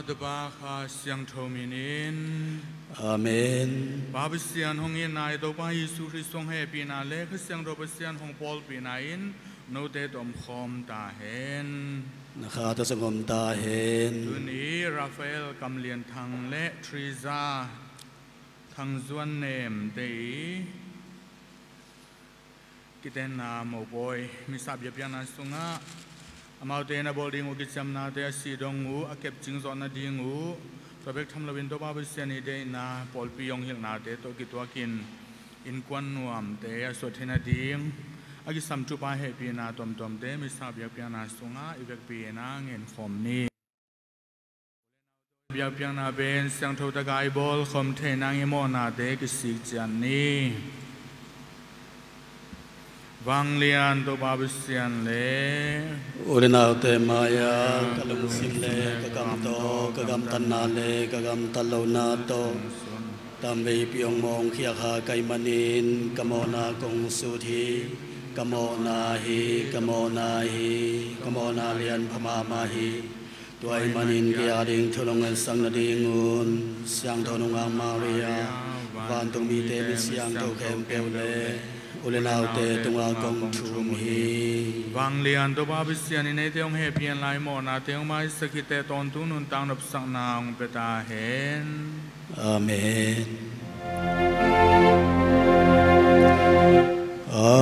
ตบาคาเสียงโทมินินอาเมนบาบิเสียนหงยินนายตัวพระเยซูคริสต์ทรงให้ปีนาเล็กเสียงโดบเสียนหงปอลปีนาอินโนเตตอมคอมตาเห็นนะครับตัวสงมตาเห็นตัวนี้ราฟาเอลกำเลียนทางและทริซาทางจวนเนมเตยกิเตนาโมบอยมิสับยาพิอานาสุงะอามาเตนาบอลดิงูกิจำนาเตสีดงงูอาเก็บจิงจอนนาดิงูตัวเบกทำลวินตัวบาบิเซียนีเดนาปอลปียงหิลนาเตตัวกิตัวกินอินควันนวมเตยสวดเทนาดิงอากิสัมจุปาเฮปีนาตอมตอมเตมิสับยาพิอานาสุงะอีเวกปีนาเงินฟอมนี้ยาพิอานาเบนเสียงโทตะกายบอลคอมเทนังอิโมนาเตกิสิกจันนี้วังเลียนตัวบาบิเซียนเล่อุรนาเตมายากะลุสิเลกะกัมโตกะกัมตันนาเลกะกัมตัลโลนาโตตามเวปียงมองเขียขาไกมันินกะโมนากงสุธีกะโมนาหิกะโมนาหิกะโมนาเลียนพมามาหิตัวไอมันินเกียดิงทุลงเงินสังนดิงูนเสียงทนุงอามาเรียวันตรงมีเตมิเสียงโตแคมเปลเลอุเลนาเตตุงอากงทุมฮีวังเลียนตัวบาบิเซียนในเตียงเฮเปียนไลโมนาเตียงไม้สกิเตตอนตุนุนตังนับสังนางเปตาเห็นอาเมนอา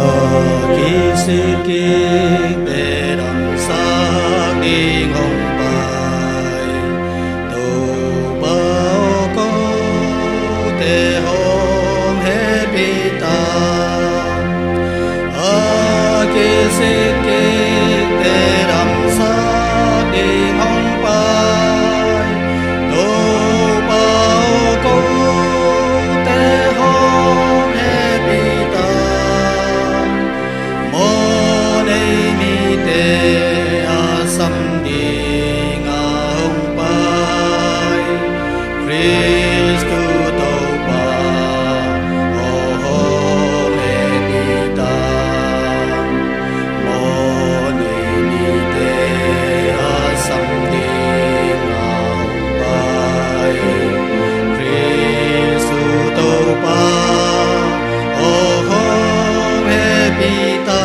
กิสิกิเตรัมสากิงงไปตูเบาโกเตโฮมเฮปิตาสิกิเตรัมสากิงงไปตูเบาโกเตโฮมเฮปิตาโมเนมิเตอาสัมดิงาหงไปคริสตุโตปาโอโฮเมปิตาโมเนมิเตอาสัมดิงาหงไปคริสตุโตปาโอโฮเมปิตา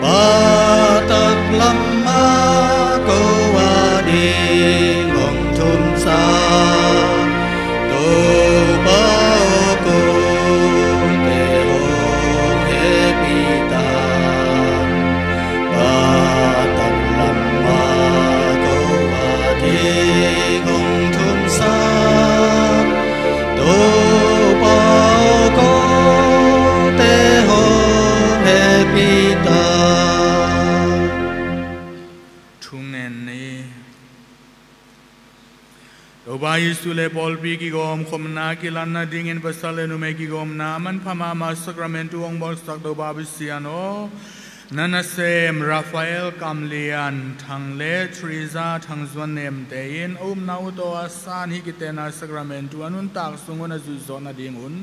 ปาตักลัมมาโกวาดิงงทุนสาตูปาโกเตโฮเฮปิตาปาตักลัมมาโกวาดิงงทุนสาตูปาโกเตโฮเฮปิตาทุงเนนนี้ตัวบายิสุเลปอลปีกิโกมคมนากิลันนาดิงินภาษาเลนุเมกิโกมนามันพม่ามาสักราเมนตุองบอลสักตัวบาบิเซียโนนันเซมราฟาเอลกัมเลียนทางเลทริซาทางจวนเนมเตยินนาอุโตอาสานฮิกิเตนาสักราเมนตุอนุนตักสุงวนจุจอนาดิงุน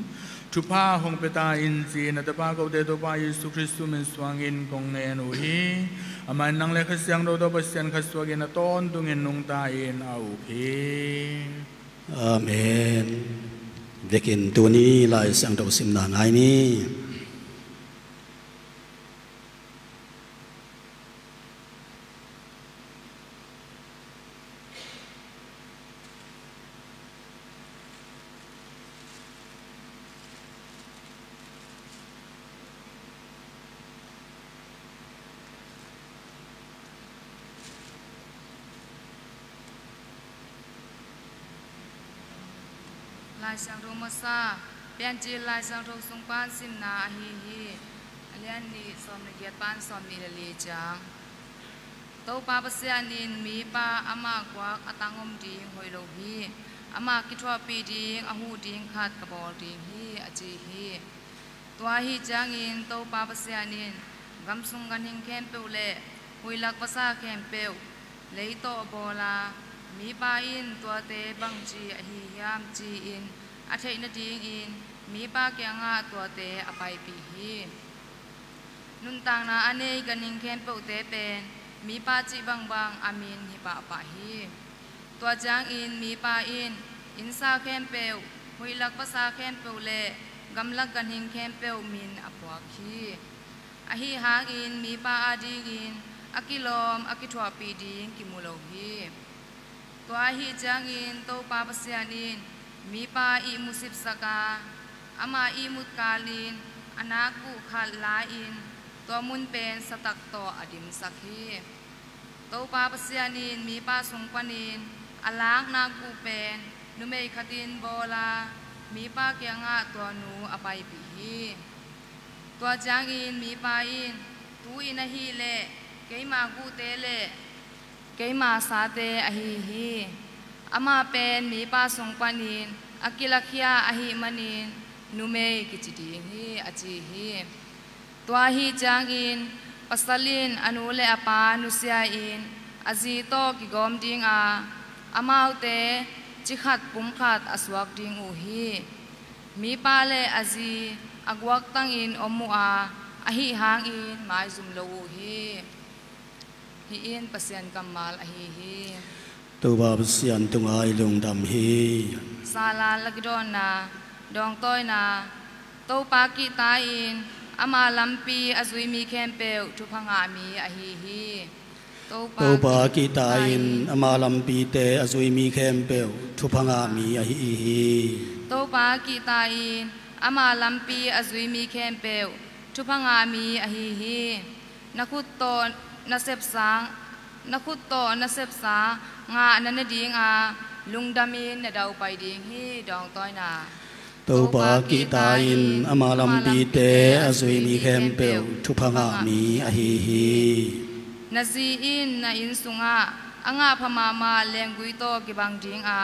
ทุพาหงเปตาอินจีนัตปาโกเตตัวบายิสุคริสตุมินสวางอินกงเนนุฮีอามันนังเลขเสียงโดดบเสียนขสวกินต้นตุงินนุงตาอินเอาพีอาเมนเวกินตัวนี้ลายเสียงโดดสิมนางไงนี้ลายสังโรมาซาเปียนจีลายสังโรสุงปานสิมนาฮีฮีเลียนนี่สอมในเกียรติปานสอมนี่ละลีจังโตปาปเสียนินมีปาอามากวักอตังอมดิงหอยโลฮีอามากิทวปีดิงอหูดิงขาดกระบอกดิงฮีอจีฮีตัวฮีจังอินโตปาปเสียนินกำสุงกันหิงแคมเปวเล่หุยลักภาษาแคมเปวเลยโตโบลามีปาอินตัวเตบังจีอหิยามจีอินอาเทนดิงอินมีปาเกียงอาตัวเตอไปปีฮีนุนตังนาอเนกันนิงแคมเปวเตเป็นมีปาจีบางบางอามินฮิปะปะฮี ตัวจางอินมีปาอินอินซาเข้มเปวหุยลักภาษาเข้มเปวเล่กำลังกันหิงเข้มเปวมินอภวาคีอหิหางอินมีปาอาดีอินอากิลอมอากิทวาปีดิงกิมุโลฮีตัวอหิจางอินโตปาปัสยานินมีปาอิมุสิบสกาอามาอิมุตกาลินอนากุขัดลาอินตัวมุนเป็นสตักโตอดิมสักฮีโตปาปัสยานินมีปาสุงปนินอลากนากูเป็นนุเมคตินโบลามีปาเกียงะตัวหนูอภัยปีฮีตัวจางอินมีปาอินตูอินฮีเลเกยมากูเตเลเกยมาสาเตอหิฮีอามาเป็นมีปาสุงปนินอากิลักยาอหิมันินนุเมกิจิดีฮีอจิฮีตัวฮีจางอินปัสลินอนุเลอปานุเซียอินอาจีโตกิกอมดิงอามาอุเตจิขัดปุ่มขัดอสวกดิงอูฮีมีปาเลอาจีอากวักตังอินอมูอาอหิหางอินหมายซุมโลอูฮีฮีอินปัสยันกัมมาลอหิฮีตัวบาปเสียนตุงไอลงดำฮีซาลาลักดอนนาดองต้อยนาโตปากิตาอินอามาลัมปีอาซุยมีแคมเปลทุพังอามีอหิฮีโตปากิตาอินอามาลัมปีเตอาซุยมีแคมเปลทุพังอามีอหิฮีโตปากิตาอินอามาลัมปีอาซุยมีแคมเปลทุพังอามีอหิฮีนักุตโตนัเซบสางนักุตโตนัเซบสางานันดิงอาลุงดามินนดาวไปดิงฮีดองต้อยนาโตปากิตาอินอามาลัมปีเตอาซุยมีแคมเปลทุพังอามีอหิฮีนาซีอินนาอินสุงอาอ่างาพม่ามาเลงกุยโตกิบังดิงอา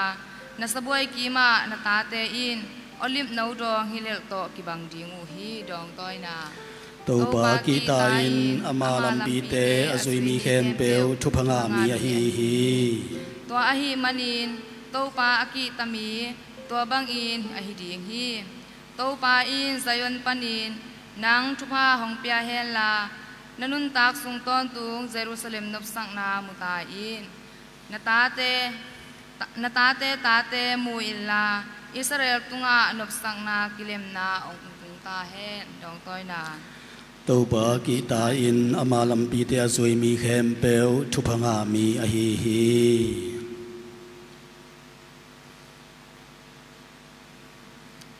นาสบวยกีมานาตาเตอินอลิมนาวดองฮิเลลโตกิบังดิงอูฮีดองต้อยนาโตปากิตาอินอามาลัมปีเตอาซุยมีแคมเปลทุพังอามีอหิฮีตัวอหิมันินโตปาอากิตามีตัวบังอินอหิดิงฮีโตปาอินไซยอนปันินนางทุพาหงเปียเฮลานันุนตักสุงตอนตุงเยรูซาเล็มนบสังนามุตาอินนาตาเตตาเตมูอิลลาอิสราเอลตุงานบสังนากิเลมนาองตุงตาเฮนดองต้อยนาโตปากิตาอินอามาลัมปีเตอาซุยมีแคมเปลทุพังอามีอหิฮี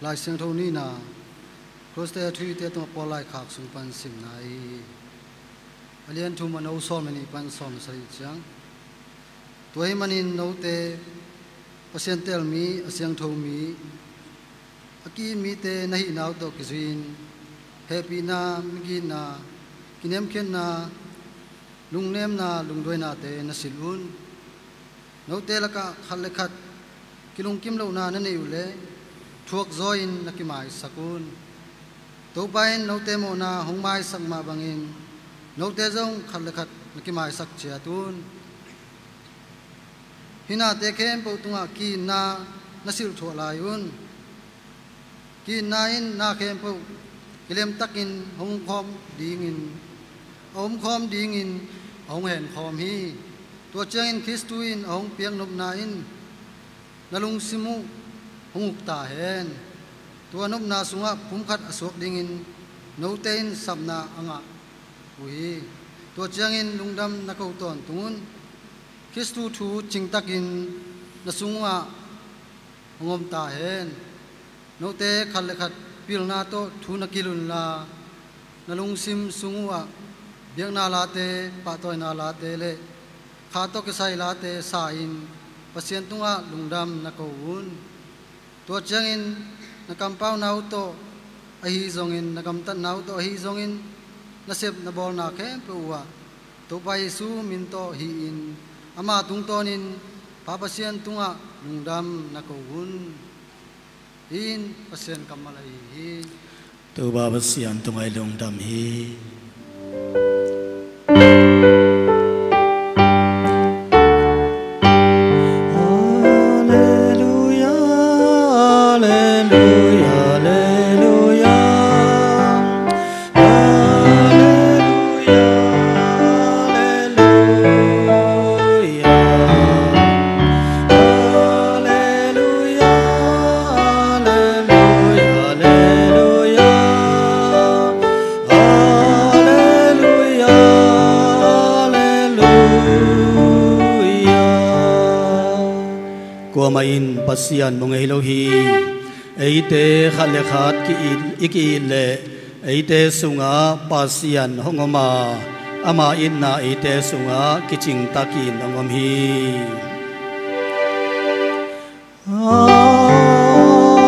ลายเสียงเท่านี้นะครสเตอร์ทุยเตตัวปอลายขากสุปันสิมนายเลียนทุมันเอาซ้อมนี่ปันซ้อมใส่จังตัวให้มันอินเอาเตเปอร์เซ็นต์เตลมีเสียงเท่ามีอากีมีเตนหินาวตกิจินเฮปีนามิกินากินเนมเคนนาลุงเนมนาลุงด้วยนาเตนสิลุนเอาเตละกะขัดเล็กขัดกิลุงกิมเลวนานั่นเองอยู่เลยทวกจอยนักไม้สกุลตัวไปนเอาเตโมนาหงไม้สักมาบังอินนเอาเตจงขัดเล็กขัดนักไม้สักเชียตุนหินาเตเข้มปุตุงากีนานาสิลทัวลายุนกีนาอินนาเข้มปุกิเลมตักินหงคอมดีงินอมคอมดีงินหงเห็นคอมฮีตัวเจ้าอินคริสตุอินหงเปียงนบนาอินนาลุงซิมุหงตาเห็นตัวนบนาสุงะพุ่มขัดอสวกดิงินโนเตนสับนาอ่างอุยตัวเจ้าอินลุงดำนักอุตอนตุนคริสตุทูจิงตักินนาสุงะหงตาเห็นโนเตขัดเลขัดพิลนาโตทูนักิลุนลานลุงซิมสุงวะเบียงนาลาเตปะตอยนาลาเตเลขาโตกไซลาเตสาอินเปอร์เซ็นต์ตุงะลุงดำนักอุนตัวเจ้าอินนักกำเป้านาอุโตอหิจงอินนักกำตันนาอุโตอหิจงอินนัเซบนับบอลนาเข้มเปวะตัวไปสูมินโตฮีอินอามาตุงโตนินปาเปอร์เซ็นต์ตุงะลุงดำนักอุนอินเปอร์เซ็นต์กำมาลายฮีตัวบาปเสียนตุงไอลงดำฮีโ กัวมาอินปัสยันมงเฮโลฮีไอเตขัดเลขัดกีอีกีเลไอเตสุงาปัสยันหงมาอามาอินนาไอเตสุงากิจิงตากินองมฮีฮา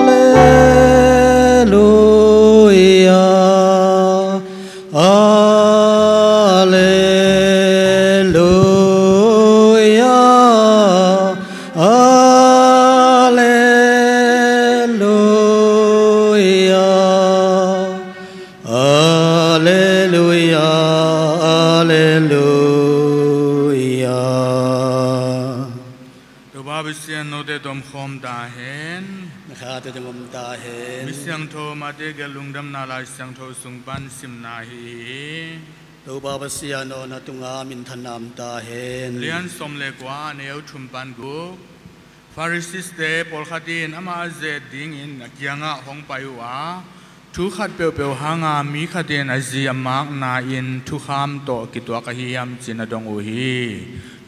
เลลูยาฮาเลลูยาฮาเลลูยาฮาเลลูยาฮาเลลูยาตัวบาบิเซียนโนเตตอมคอมตาเห็นข้าจะงมตาเห็นมิเสียงโทมาเตกลุงดำนาลายเสียงโทสุงปันสิมนาฮีตัวบาบิเซียนโนนาตุงามินทนามตาเห็นเลียนสมเลกว่าเนวชุมปันกุฟาริสิสเตปอลขัดินอามาเจดิงอินกียงะของไปว่าทุกขัดเปียวเปียวหางามีขัดินอาเซียมากนาอินทุกขามโตกิตัวกะฮิยามจินดงอุฮี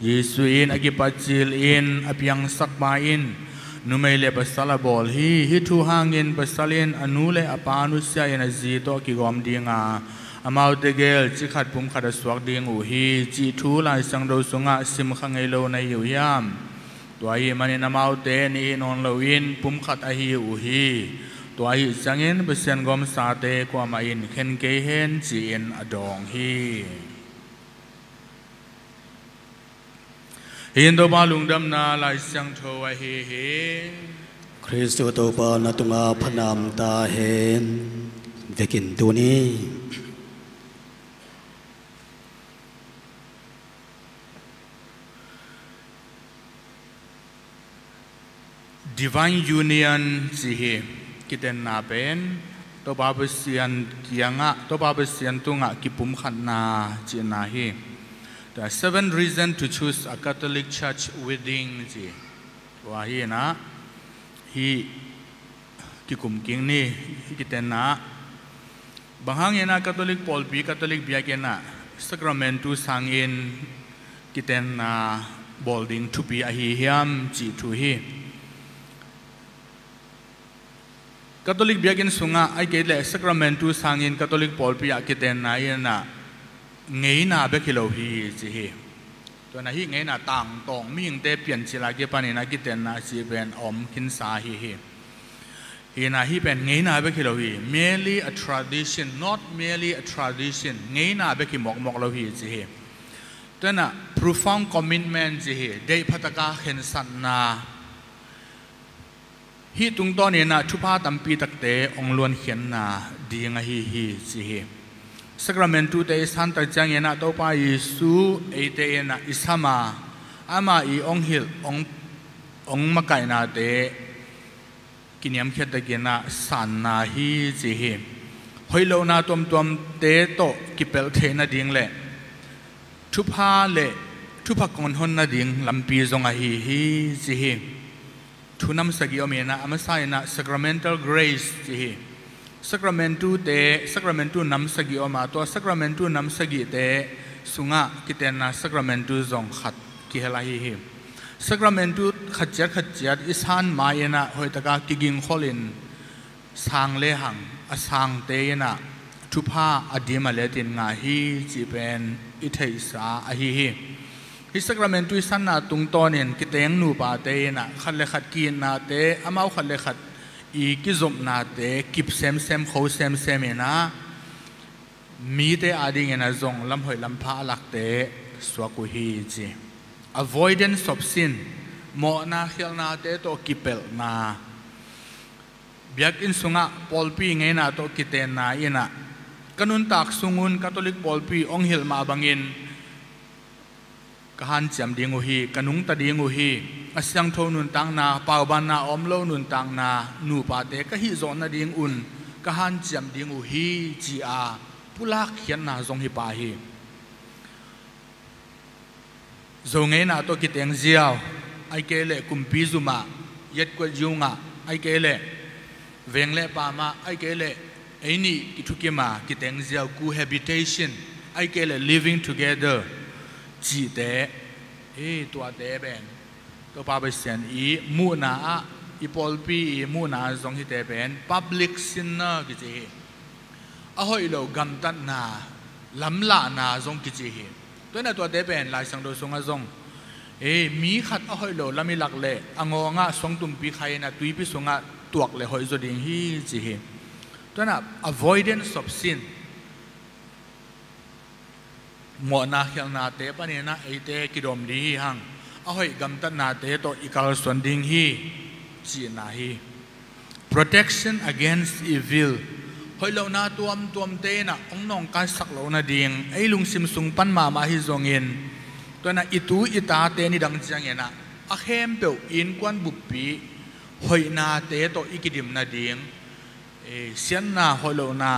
เยซูอินอากิปัจจิลอินอภิยังสักมาอินนุไม่เลปัสสลาบอลฮีฮิทุหางอินปัสสลินอนุเลอปานุสยาอินอาจีโตกิกอมดิงาอามาอุตเกลจิขัดปุ่มขัดสวกดิงอุฮีจิทุลายสังโดสุงะสิมขังเอโลในยุยามตัวฮีมันนามาอุเตนีนอนลวินปุ่มขัดอฮีอุฮีตัวฮีจังอินเปเซียนกอมซาเตกว่ามาอินเข็นเกเฮนจีอินอดองฮีฮินโดบาลุงดำนาลายเสียงโทวเฮเฮคริสต์ตัวบานาตุงาพนามตาเห็นเวกินตัวนี้ Divine Union สิเฮกิเตนนาเป็นตัวบาบิเซียนกียงะตัวบาบิเซียนตุงะกิปุมขันนาจีนาเฮThe 7 reasons to choose a Catholic Church wedding จีว่าฮีนะฮีกิคุมกิงนี่กิเตนนะบางครั้งเห็นนะ Catholic ปอลปี Catholic เบียกันนะ Sacramentu สังเอินกิเตนนะ bolding to be aฮีเฮียมจีทุฮีCatholic เบียกันสุงะไอเกลเล Sacramentu สังเอิน Catholic ปอลปีอากิเตนนะเอ็นนะเงยนาเบกิโลฮีสิเฮตัวนั้นฮีเงยนาต่างตองมีอย่างเตเปลี่ยนศิลาเก็บปานินากิเตนนาซีเป็นอมคินสาฮีฮีนาฮีเป็นเงยนาเบกิโลฮี merely a tradition not merely a tradition เงยนาเบกิมอกโลฮีสิเฮตัวนั้น profound commitment สิเฮได้พัตกาเห็นสันนาฮีตุงตอนนี้นะทุพาตัมปีตักเตองล้วนเขียนนาดีงฮีสิเฮSacramentu te Santa Jangena topa Yesu ete na isama ama I onghil ong makai na te kinyam kheta gena sanna hi jihi hoilo na tom te to kipel the na ding le thupa kon hon na ding lampi zonga hi jihi thunam sagi omena amasai na sacramental grace jihi Sacramentu nam sagi oma to Sacramentu nam sagi te sunga kitena Sacramentu zong khat ki helahi hi Sacramentu khatjat isan mayena hoitaka kiging kholin sang le hang asang te na thupa adima letin nga hi chi pen I thei sa a hi Sacramentu isan na tung tonin kiteng nu pa te na khalle khat ki na te amau khalle khatอีกิจมนาเตกิบเซมเขาเซมเอนะมีเตอาดิงเอนะจงลำหอยลำพาลักเตสวกุฮีจี avoidance of sin โมนาเขลนาเตโตกิเปลนาเบียกอินสุงะปอลปีไงนะโตกิเตนนาอินะกันุนตักสุงุนคาทอลิกปอลปีองเฮลมาบังอินกหันจำดิงอุฮีกันุงตาดิงอุฮีอาศัยทนุนตังนาปาวบานาอมโลนุนตังนานูปาเตกะฮิจอนนาดิงอุนกหันจำดิงอุฮีจีอาปุลักเขียนนาจงฮิปาฮีจงเงินนาโตกิเตงเจียวไอเกเลคุมพิจุมาเย็ดกวดยุงะไอเกเลเวงเลปามาไอเกเลไอนี่กิทุกิมากิเตงเจียว cohabitation ไอเกเล living togetherจีเตตัวเตเป็น ตัวปาไปเสียนอีมูนาอีปอลปีมูนาจงฮิเตเป็น public sinner กิจิอะหอยโลกัมตันนาลำละนาจงกิจิตัวนั้นตัวเตเป็นลายสังโดสงจงมีขัดอะหอยโลลามิลักเล่อังงะสงตุมปีใครนะตุยปีสงะตัวเลยหอยจดิงฮีจิตัวนั้น avoidance of sin หมอนาเขียนนาเตปนี่นะเตกิดอมดีหังอะหอยกัมตันนาเตโตอีกาลส่วนดิงฮีจีนาฮี protection against evil หอยเหล่านาตัวมเตนะองน้องการสักเหล่านาดิงไอ้ลุงซิมซุงปันมาฮิจงเงินตัวนั้นอิตูอิตาเตนี่ดังจังเงินนะอะเข้มเปียวอินกวนบุปผีหอยนาเตโตอีกิดิมนาดิงเสียนนาหอยเหล่านา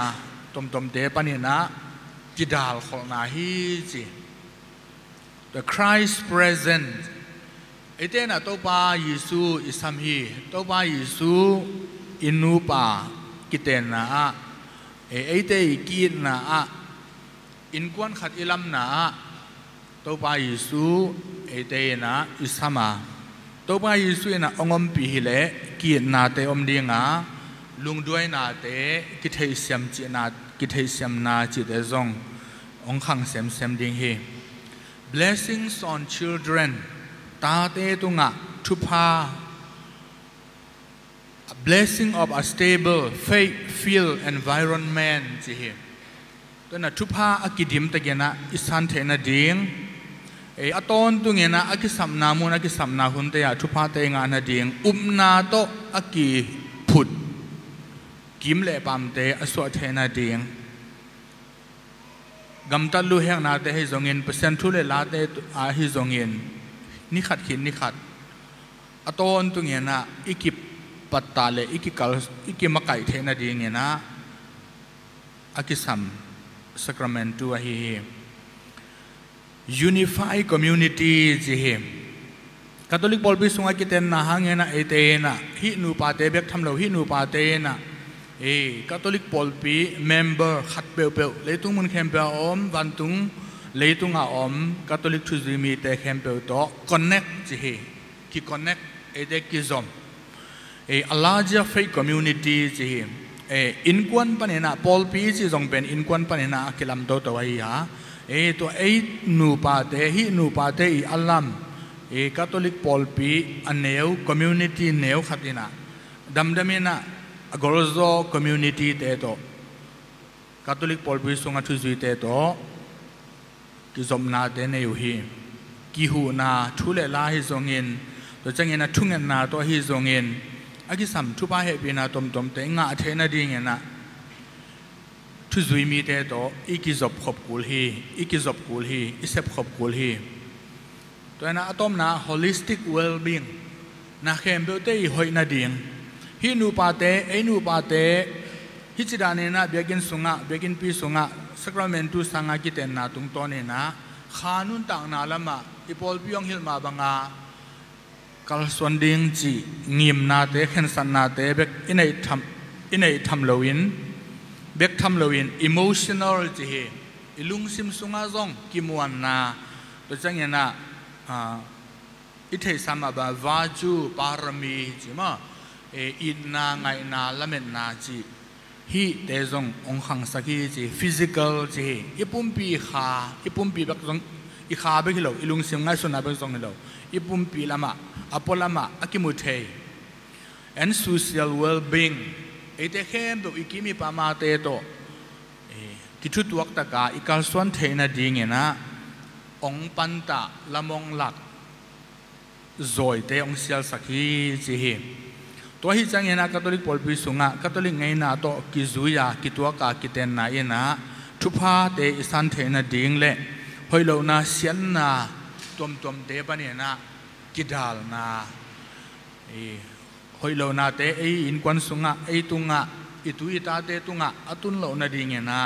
ตมเตปนี่นะจิดาลของนาฮีจี the Christ present ไอเตน่ะตัวปาเยซูอิสามฮีตัวปาเยซูอินูปากิเตน่ะไอเตกีน่ะอินกวนขัดอิลัมน่ะตัวปาเยซูไอเตน่ะอิสามาตัวปาเยซูน่ะองอมปีฮิเลกีน่ะเตอมดีงาลุงด้วยน่ะเตกิเทเซียมจีน่ะกิเทเซียมน่ะจีเตซงองขังเซมดิงฮี blessings on childrenตาเตตุงะทุพา blessing of a stable faith-filled environment จีเฮตัวน่ะทุพาอากิดิมตะเกนะอิสันเทนะดิงอตอนตุงเงนะอากิสัมนามุนอากิสัมนาหุนเตยทุพาเตงานะดิงนาโตอากิพุดกิมเลปามเตอสวะเทนะดิงกัมตัลลูเฮงนาเตให้จงเงินเปอร์เซ็นต์ทุเลลาเตอาให้จงเงินนิขัดขินนิขัดอตอนตุงเงนะอิกิปัตตาเลอิกิมะไก่เทนะดีเงนะอากิสัมสักราเมนต์ตัวฮี unify community จีเฮคาทอลิกบอลบิสุงอากิเตนนะฮังเงนะเอเตนะฮินูปาเตเบกทำเราฮินูปาเตนะคาทอลิกบอลปีเมมเบอร์ขัดเปลวเลยตุงมันเข้มเปลอมวันตุงเลยตุงอาอมคาทอลิกทุจิมีเตเข้มเปลวโต connect จีเฮqui connect เอเดกิซอมa larger faith community จีอินควันปนินะพอลปีจีจงเป็นอินควันปนินะคิลัมโตตัวฮีฮะตัวนูปาเตฮินูปาเตอีอัลลัมคาทอลิกพอลปีอันเนว community เนวขัดนะดัมมินะกอลโซ community เตโตคาทอลิกพอลปีสุงาทุจุยเตโตกิจอมนาเตเนวฮีกิหูนาทุเลลาฮิจงเงินตัวจังเงินทุ่งเงินนาตัวฮิจงเงินอากิสัมทุบาเฮปีนาตมเตงาเทนาดีเงินนะทุจุยมีเตโตอีกิจบขบกุลฮีอีกิจบกุลฮีอิเซบขบกุลฮีตัวนั้นอะตอมนะ holistic well-being นะเข้มเบลเตอีหอยนาดีงฮินูปาเตนูปาเตฮิจิดานีนะเบียกินสุงะเบียกินปีสุงะสักราเมนตุสังอากิเตนนาตุงตอนนี้นะขานุนต่างนาละมาอีพอลพิยองฮิลมาบังอากัลสวนดิงจีงิมนาเตเข็นสันนาเตเบกอินไอทำโลวินเบกทำโลวิน emotional จีเฮอิลุงซิมสุงาซงกิมวันนาตัวจังเงินนะอิเทสามาบาวาจูปารมีจีมาอินนาไงนาละเมนนาจีฮีเตซงองขังสักจี physical จีอีปุ่มปีขาอีปุ่มปีแบบซงอีขาเบกเหลวอีลุงซิมง่ายสุดนะเบกซงเหลวอีปุ่มปีละมาอพอลละมาอากิมุเท and social well-being ไอเตเข้มตัวอีกิมีปามาเตโตกิทุตวักตะกาอีกาลส่วนเทนะดีเงนะองปันตะละมงหลักจอยเตองเสียลสักฮีจีเฮตัวฮิจังเงนะคาทอลิกพอลปีสุงะคาทอลิกไงนะโตกิจุยากิตัวกากิเตนนาเอนะทุพาเตอิสันเทนะดีงเล่หอยเหล่านาเสียนนาตมเตปะเนี่ยนะกิดาลนาหอยเหล่านาเตอินควันสุงะตุงะอิตุอิตาเตตุงะอตุนเหล่านาดีเงนะ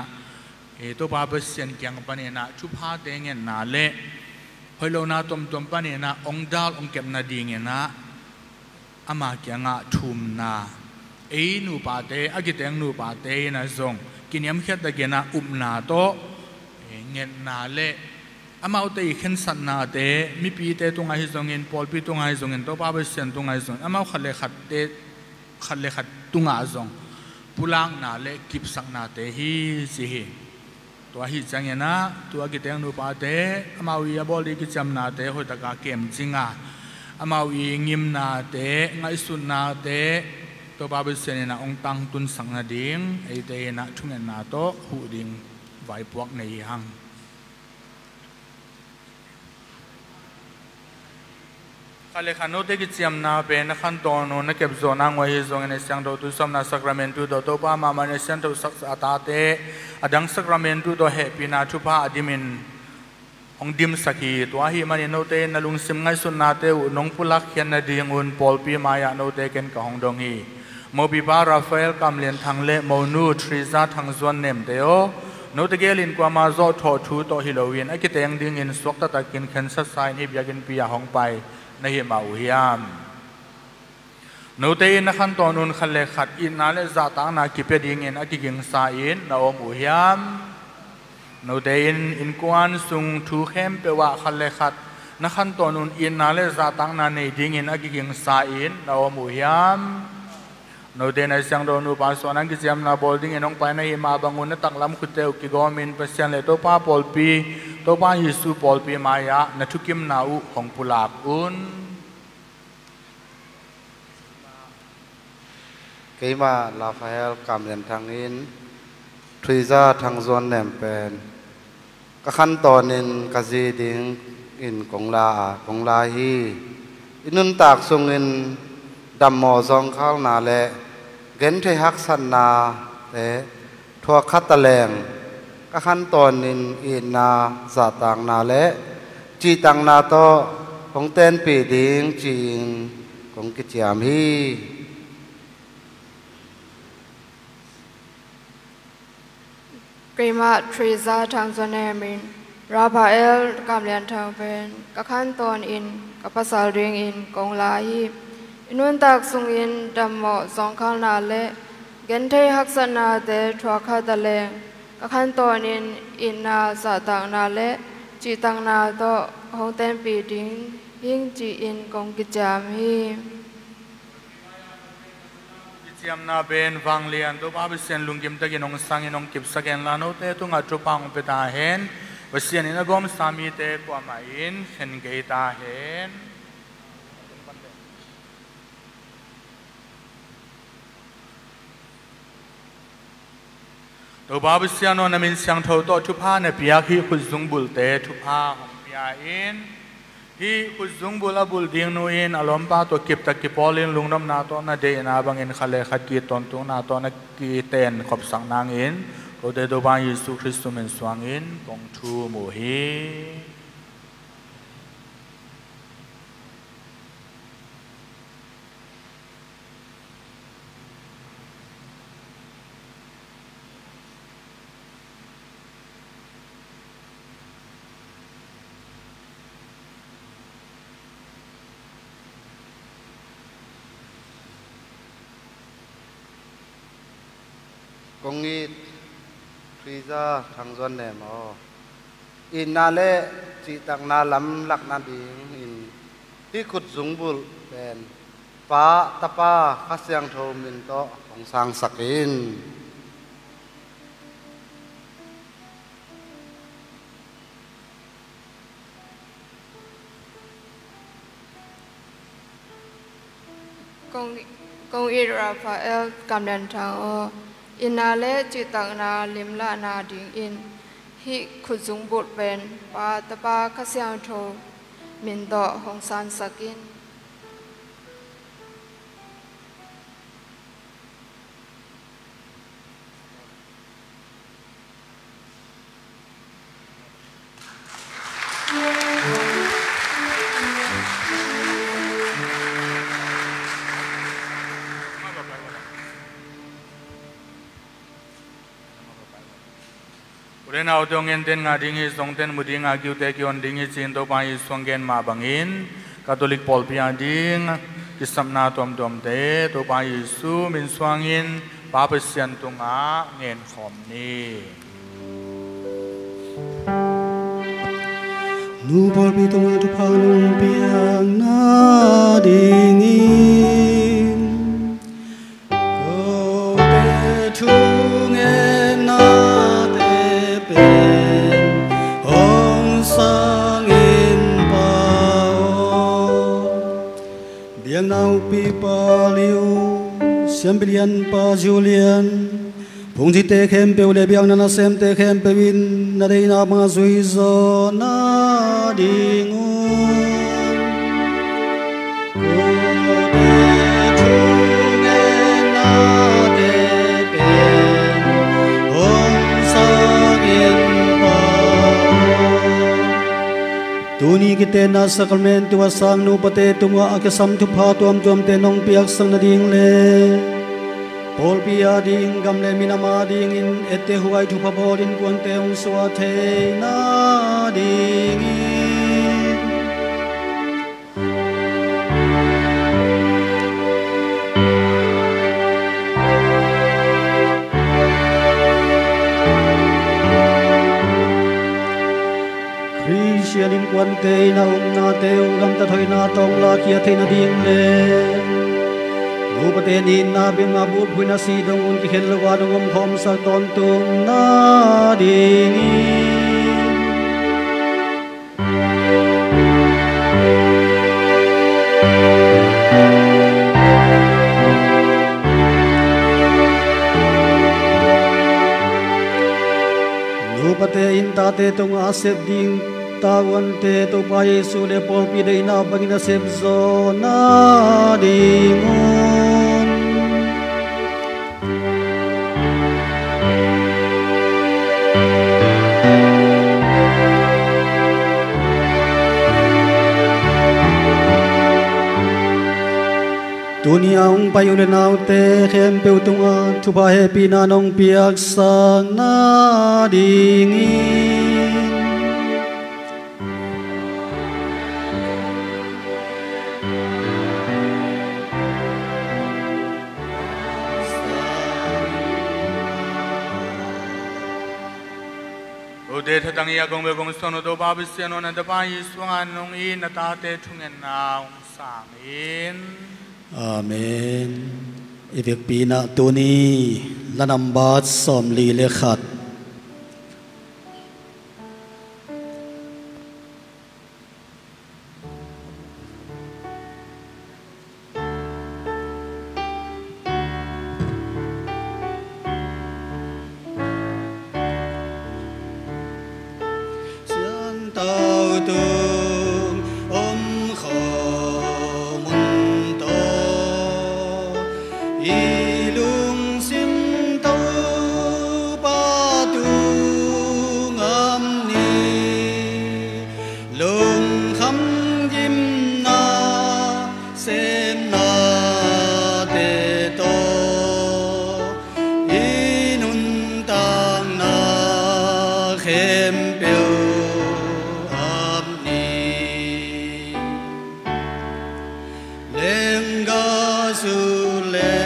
ตัวบาปเสียนเกียงปะเนี่ยนะทุพาเตเงนาเล่หอยเหล่านาตมปะเนี่ยนะองดาลองเก็บนาดีเงนะอามาเกียงะทุมนานูปาเตอากิเตงนูปาเตนะซงกินยำเขียดตะเกนะนาโตเงินนาเล่ อามาอุตอีเข็นสันนาเตมีปีเตตุงไงจงเงินปอลปีตุงไงจงเงินตัวป้าเบสเซนตุงไงจงอามาขัดเลขัดเตขัดเลขัดตุงไงจงปุลังนาเลกิบสักนาเตฮีสิฮีตัวฮีจังเงินนะตัวกิเตงนูปาเตอามาวิยาบอลีกิจำนาเตหอยตะกาเกมจิงาอามาวิงิมนาเตไงสุนนาเตตัวป้าเบสเซนนะองตังตุนสังนาดิ่งไอเตนะทุ่งเงินนาโตหูดิ่งไว้พวกในหังขันเลขันโนเตกิจยมนาเป็นขันตอนนู้นเก็บโซนังไว้ที่ตรงในเสียงตัวตุสมนาสักราเมนตุตัวป้ามาในเสียงตัวสักอาตาเตอดังสักราเมนตุตัวเฮปินาทุพาอดิมินองดิมสักีตัวหิมันโนเตนลุงซิมไงสุนนาเตอุนงพุลักเขียนนาดีงุนปอลปีมายาโนเตเกนกับฮองดงฮีโมบิบาราฟาเอลกำเลียนทางเลโมนูทริซาทางส่วนเนมเตโอโนเตเกลินกว่ามาโซทอทูตัวฮิโลวินไอกิเตงดิ่งอินสวกตะตะกินเคนซัสไซน์ฮิบยากินปียาฮองไปในเหมาอุยามโนเตอินนักขันตอนนุนขันเลขัดอินนาเลจาตังนากิเปดิงอินอากิกิงสาอินนาอมอุยามโนเตอินกวนซุงทูเข้มเปวะขันเลขัดนักขันตอนนุนอินนาเลจาตังนาในดิงอินอากิกิงสาอินนาอมอุยามโนเตในเสียงโดนุปาสวนังกิจยมนาบอลดิงอินองไปในเหมาบังอุนตักลำขุดเตอุกิกอมินเปเซียนเลโตป้าปอลปีตัวป้ายิสุปอลปีมายะนัทุกิมนาอุของปุลาบอุนเกี่ยมาลาฟาเอลกำเนิดทางอินทริซาทางส่วนเนมเป็นก็ขั้นตอนนินกะจีดิงอินกงลาฮีอินุนตากทรงอินดำหมอซองข้าวนาเลเกณฑ์ที่ฮักสันนาเตทัวคัตตะแลงก็ขั้นตอนนินอินนาสาต่างนาและจีตังนาโตของเต้นปีดิงจีนของกิจยามฮีกรีมาทริซาทางโซเนมินราฟาเอลกำเลียนทางเป็นก็ขั้นตอนอินกับภาษาเรียงอินกงลาฮีอินุนตักสุงอินดำหมอสองข้าวนาและเกณฑ์ที่ฮักสันนาเตทัวคัตตะแลงก็ขั้นตอนอินนาสาตังนาและจีตังนาโตของเต้นปีดิงยิ่งจีอินกงกิจามฮีกิจยมนาเป็นฟังเลียนตัวป้าเบสเซนลุงกิมตะกินองสังอินองกิบสักแกนลาโนเตตุงอัตรุปังเปตาเห็นเบสเซนอินกอมสามีเตกว่ามาอินเห็นเกตาเห็นตัวบาบิสยานนมินเสียงเท่าตัวทุพาในปียฮีขุดซุงบุลเตทุพาของปียอินฮีขุดซุงบุลบุลดิ่งนูอินอารมณ์ป้าตัวกิบตะกิปอลินลุงน้ำนาตัวนาเดนาบังอินขเลขัดกีตอนตัวนาตัวนักกีเตนขบสังนางอินตัวเดโดบานยิสุคริสต์เมนสวางอินกงทูโมฮีกงอีทริซาทางส่วนเนมอินนาเลจีตังนาลำลักนาดิงอินที่ขุดสุงบุลเป็นป้าตาป้าข้าเสียงโทมินโตของสังสักอินกงอิราฟาเอลกำเนิดทางอินนาเลจิตังนาลิมลานาดิงอินฮิขุจุงบุตเป็นปาตปาขเสียงโทมินโตหงสันสกินเรื่องเอาตรงเงินเต็นงาดิ่งฮิสงเต็นมุดิ่งอากิวเตกิวันดิ่งฮิจินตัวไปสวงเงินมาบังอินคาทอลิกปอลพิอาดิ่งกิสัมนาตัวมเตตัวไปสูมินสวงอินปาเปเซียนตุงาเงินขอมนี้ nu bol pi tung tu phang nung piang na dingin ko te thung en na te pen hong sang in bao biang nau pi pa liu xiam bilian pa julian phung ji te khem pe le biang na sem te khem pe win na dei na ma zui zo na ding tuni kite na sakramentu asang nu pate tunga akasam tu pha tuam tuam te nong piak sang na ding le Pol pia ding gam le minama ding in ete huai tu pa bolin kuan te ung swa the na ding Christian in kuan te na na te ugam ta thoi na tong la kia the na ding le Upate ni na bim na but phui na si dong un ki khen lo wa dong om khom sa ton tung na ding Upate in ta te tung a sep ding ta wan te to pa Yesu le pol pi dei na bangina sep zo na ding Dunia ung payu le nau te khem peu tunga thupa he pi na nong piak sang na ding Ode thatang ya gong be gong sono do ba bisiano na da pa yiswang anong in na ta te thungen na ung sang in Amen. Ivek pina tuni lanambat som li le khat. Sian tao tung om kho ilung sim tâu ba tu ngam ni lung kham yim na sem na te to inun tang na khem piu am ni leng ga su le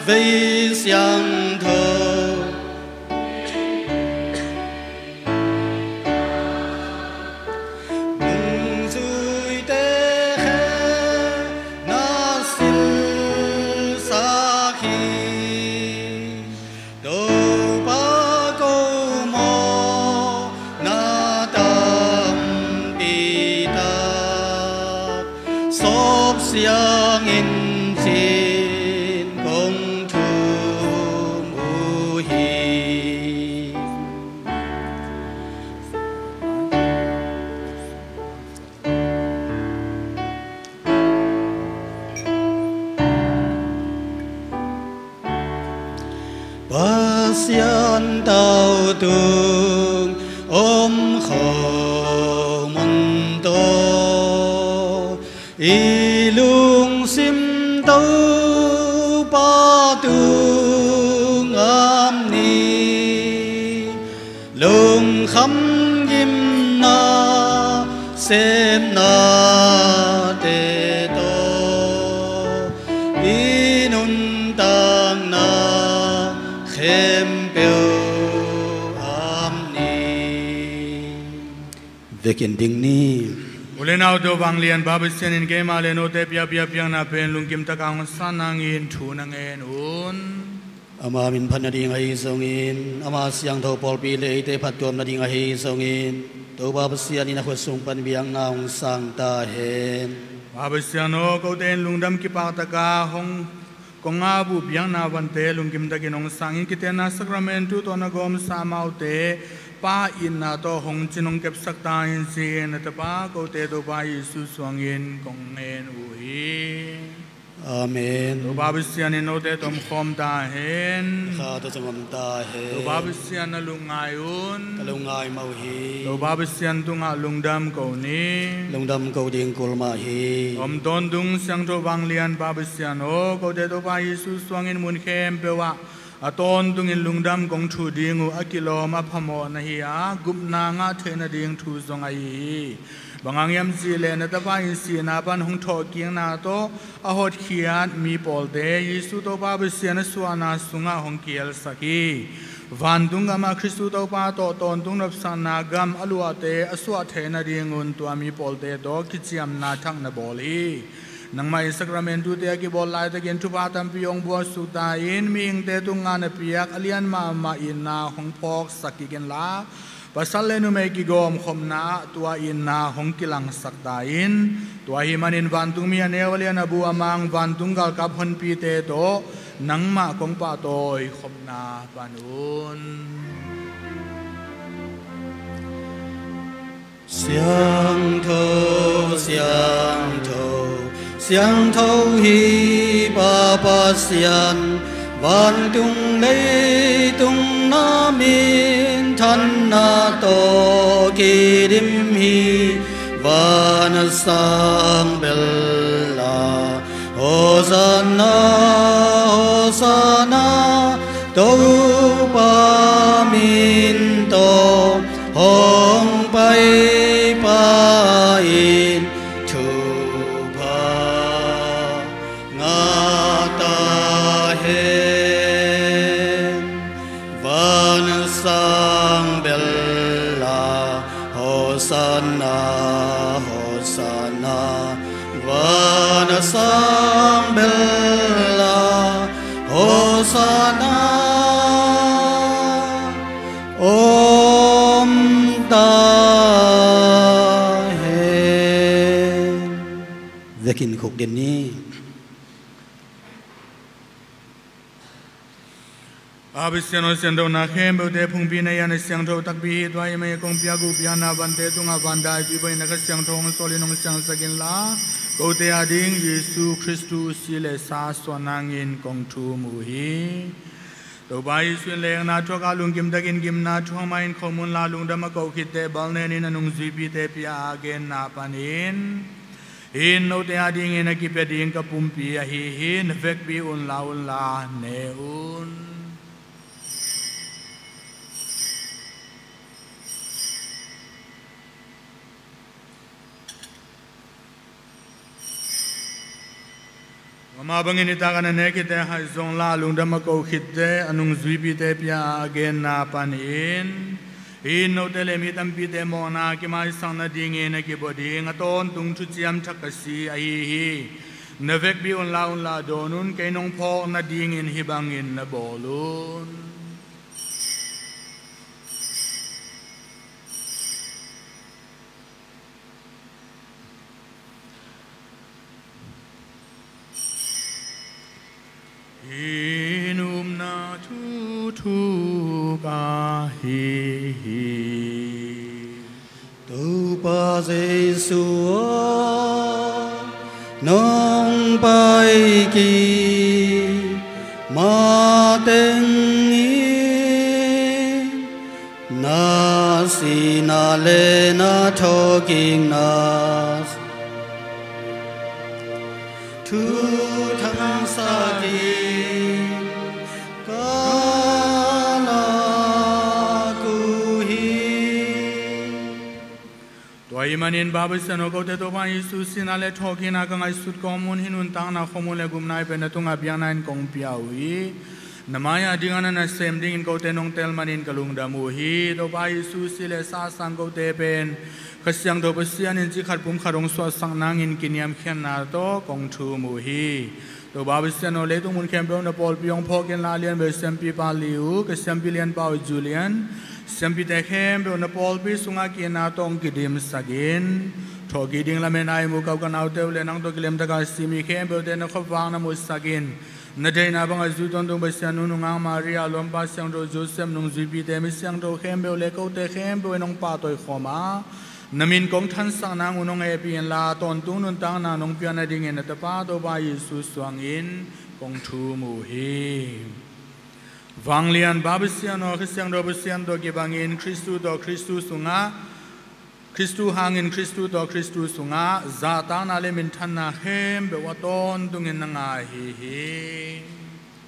Vì xiang thâu nung dui te khe na sil sa khi đâu ba câu mò na tam bi ta sop xiang in xiên tàu tường ôm khổ môn tô y lung sim tàu ba tường am ni lung khăm kim na xem na tê tô y nun tang na khem bêu am ni về kiện đình ni Ule nau do bang lian babisian in game ale no te pia piang na pen lung kim takang sanang in thu nang en un ama min phan na ding ai songin ama siang tho pol pi le te phat tom na ding ai songin to babisian in a khot sung pan biang naung sang ta hen babisian no ko ten lung dam ki pa taka hong konga bu biang na van te lung kim takinong sang in kitena sacramentu to na gom sa mau te pa in na to hong chinong kep sakta in sin na pa ko te to ba Yesu swang in kong en u hi amen to babisian in no te tom khom ta hen kha to chamam ta he to babisian na lungai un kalungai mau hi to babisian tu nga lungdam ko ni lungdam ko ding kul ma hi om ton dung sang to bang lian babisian o ko te to ba Yesu swang in mun khem pe wa aton tungin lungdam kong thu dingu akilo ma phamo na hi a gupna nga thena ding thu zong ai bangang yam zile na ta pa in si na pan hong tho king na to a hot khiat mi pol de Yesu to ba bi sian suana sunga hong kiel saki van dunga ma Christu to pa to ton tung nop san na gam alua te aswa thena ding un to mi pol de do kichiam na thang na bol hi nang mai sacramentu te ki bol lai te gen thu pa tam piong bo su ta in ming te tu nga na piak alian ma in na hong phok saki gen la pasal le nu me ki gom khom na tua in na hong kilang sak ta in tua hi manin van tung mi ane walian abu amang van tung gal kap hon pi te to nang ma kong pa toy khom na panun xiang thâu hi ba ba xian van tung lấy tung na min than na to ki dim hi van sang bella hosanna hosanna to ba min to hong bay ba in thu ba nga ta hen van sang bella hosanna hosanna van sang bella hosanna om ta hen về kinh khúc điện ni abisiano sendo na khem bo te phung pi na yan siang tho tak bi twai me kong pya gu pya na ban te tunga ban dai ji bai na ka siang tho ng soli nong siang sakin la ko te ading Yesu Christu sile sa swanang in kong thu mu hi to ba Yesu le na tho ka lung kim takin kim na tho main khomun la lung da ma ko khit te bal ne ni na nung ji pi te pya again na panin in no te ading in ki pe ding ka pum pi hi hin vek bi un la ne un ma bangin ita kana ne kite ha zong la lung dam ko khitte anung zui pi te pya again na pan in no tele mi tam pi te mo na ki mai sang na ding in ki body ngaton tung chu chiam thakasi ai hi navek bi on la donun ke nong pho na ding in hi bang in na bolun inum na tu ka hi tu pa Giêsu nong pai ki ma tên le na tho king na thu thang sa ki ka la ku hi toy manin babasano ko te to pa Yesus sinale thoki na ka ngai sut ko mun hinun tang na khomule gumnai pe na tunga bianan kong piawi namaya dingana na sem ding ko te nong tel manin kalung damu hi to pa Yesus sile sa sang ko te pen kasyang do pasian in chi khat pum kharong so sang nang in kiniam khian na to kong thu mu hi to babasano le tu mun khem na pol piong phoken la lian be sem pi pa liu ka sem bilian pa Julian sem pi te khem be na pol pi sunga ki na tong ki dim sagin thogi ding la men ai mu kau kan au te le nang to kilem ta ka simi khem be de na khwang na mu sagin na dei na bang azu ton dong basian nu ngang Maria lom pa siang do Joseph nung zui pi te mi siang do khem be le ko te khem be nong pa toi khoma namin kong than sang nang unong e pi la ton tu nun tang na nong pian na ding en ta pa do ba Yesu swang in kong thu mu hi wanglian babasian no siang do basian do ge bangin Christu do Christu sunga Christu hangin Christu do Christu sunga za ta na le min than na hem be wa ton tungin na nga hi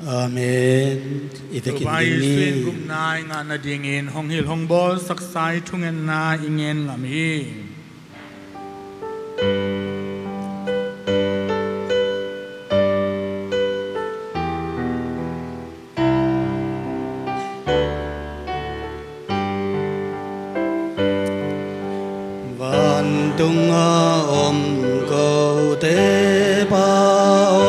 Amen itekin ni gum nai nga na dingin hong hil hong bol saksai thungen na ingen ngami tung om cầu tế bao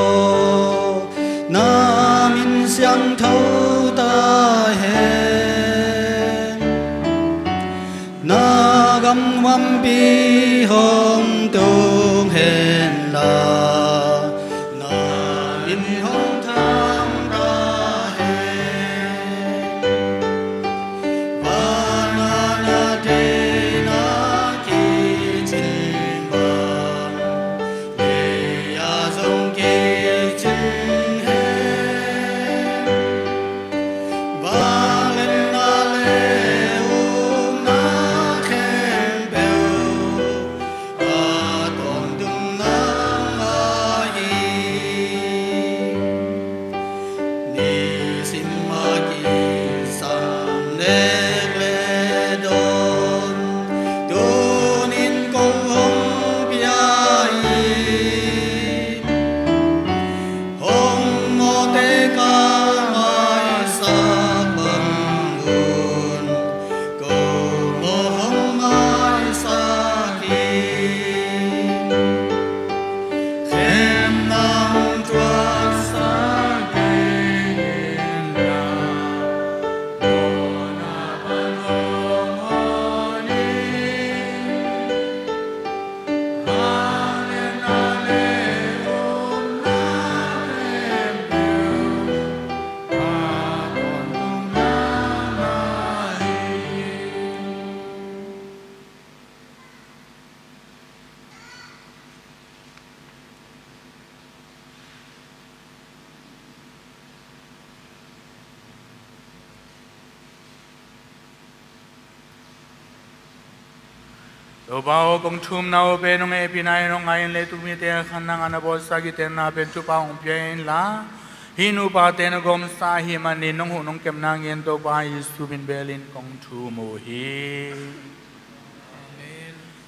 na min xiang thâu ta hẹn na gam vâm bi hồng tung hẹn là na min hồng tham ta hẹn và na de Lo bao kong thum na ope nong e pinay nong ngayon le tumite kanang anabol sa giten na pen chupa ong piain la hinu pa te na gom sa hi manin nong hunong kem nangin to pa Yesu bin belin kong thu mo hi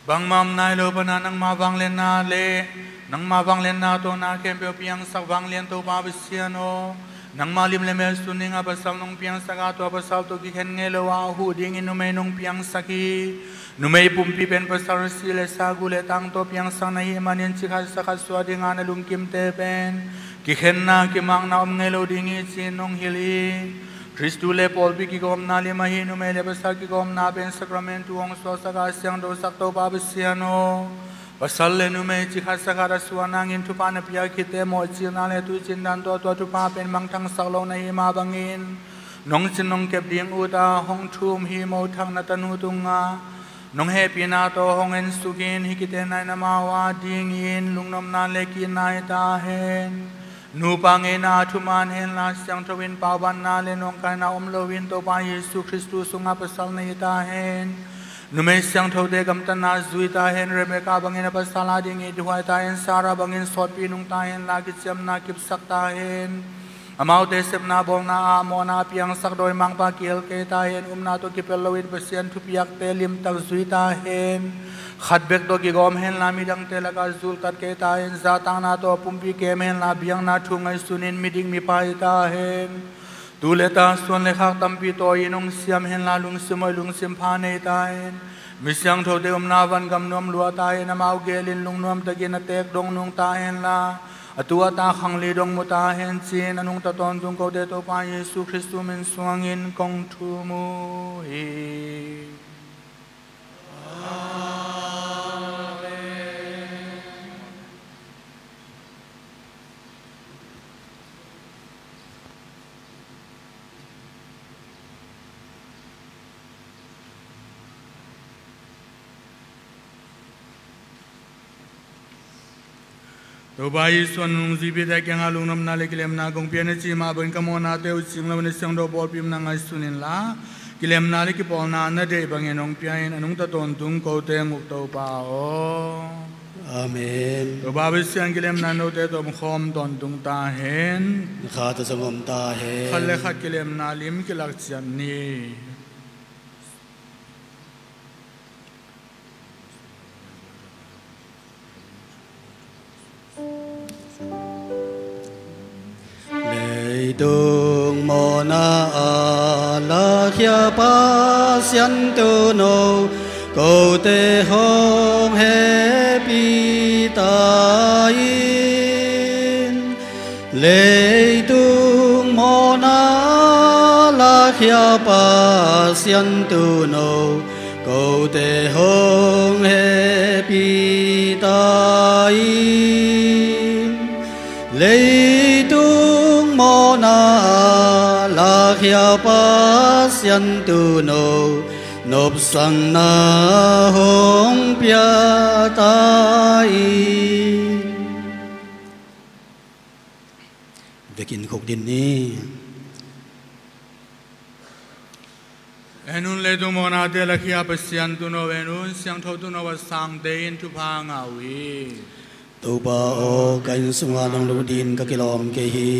bang mam nai lo pa na nang mawang len na le nang mawang len na to na kem pyo piang sa wang len to pa bisiano nang malim le mel suning abasal nong piang sa ka to abasal to gihen ngelo wa hu ding inume nong piang saki numay pumpi pen pasar sile sagule tang to piang sang na himanin chikha sa kaswa ding ana lungkim te pen kihen na kimang na ngelo dingi sinong hili Kristu le pol pi ki gom na le mahi numay le pasar ki gom na pen sakramentu ong so sa kasyang do sakto babasiano pasal le numay chikha sa karaswa nangin tupa na piya kite mo china le tu chindan to tupa pen mang tang saklo na hima bangin nong sinong kep ding uta hong thum hi mo thang na tanu tunga nong happy na to hong en sugin hikite na namawa ding in lungnom na leki na itahen nu pange na thuman hen la syang tawin pawan na le nong kai na omlowin to pa Yesu Kristu sunga pasal na itahen นุเมเสียงเท่าเดกัมตันนาจุยตาเห็นเรเมกาบังเงินปัสสาวะดิ่งอีดหวยตาเห็นสาราบังเงินสอดปีนุงตาเห็นลากิจยมนากิบสักตาเห็นอามาเตเสพนาบอลนาอาโมนาเพียงสักโดยมังปาเกียลเกตาเห็นนาตัวกิเปลวินเปเซียนทุบยักเตลิมตักจุยตาเห็นขัดเบกตัวกิกอมเห็นลามิดังเตลกาจูลตัดเกตาเห็นซาตานาตัวปุ่มปีเกมเห็นลาเบียงนาทุ่งไอสุนินมิดิงมีปายตาเห็นตูเลตาส่วนเลขาตัมปีตัวยินงเสียมเห็นลาลุงซิมอยลุงซิมพาเนตาเห็นมิเสียงเท่าเดิมนาวันกำนวมลัวตาเห็นมาเอาเกลินลุงนวมตะกินเตกดงนุงตาเห็นลาตัวตาขังลีดงมุตาเห็นจีนนุงตะตอนตุงเขาเดตัวพาเยซูคริสต์มินสวงอินกงทูมูฮีตัวใบส่วนนุ่งจีบีแต่ยังอาลุงน้ำนาเล็กเล็มนากงเปียนจีมาเป็นกมอนาเตวจิงแล้ววันเสียงดอกบอลพิมนางไอสุนินละกิเลมนาเล็กบอลนาเนเดบังเงินองเปียนนุงตะตนตุงเขาเตงอุกตัวป่าโออาเมนตัวบาบิเสียงกิเลมนาโนเตตัวมคอมตนตุงตาเห็นข้าจะสงบตาเห็นขัดเลขัดกิเลมนาลิมกิลักจันนีตุงโมนาอาลาเขียปาเสียนตุโนโกเตหงเฮปีตาอินเลตุงโมนาลาเขียปาเสียนตุโนโกเตหงเฮปีตาอินเลตุโมนาลาเขียปาเสียนตุโนนบสังนาหงเปียตายเวกินขกดินนี้เอนุนเลตุโมนาเตลาเขียปาเสียนตุโนเอนุนเสียงทูตุโนวัสังเดนทุพางาวีตัวบ่าวกันสุงานังลูดินกะกิลอมเกฮี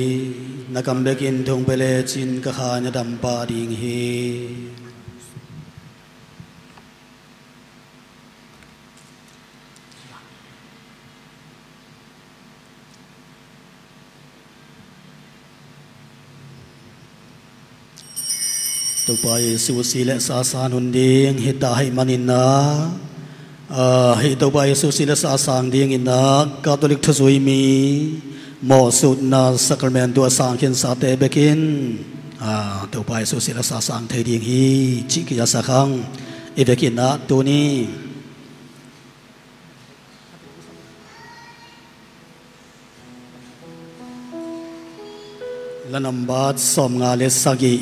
นักำเบกินทงเปเลจินกะขานดำปาดิงฮีตัวไปสุสีและสาสานุนดิงเหตุให้มันินนาให้ตัวไปสุสีและสาสางดิงอินนักคาทอลิกทศวิมีหมอสุดนาสักรเมนตัวสางเขียนสาเตเบกินตัวไปสุสีและสาสางเทดิงฮีจิกิยาสักังเอเบกินนะตัวนี้และนำบาดสมงาเลสกิ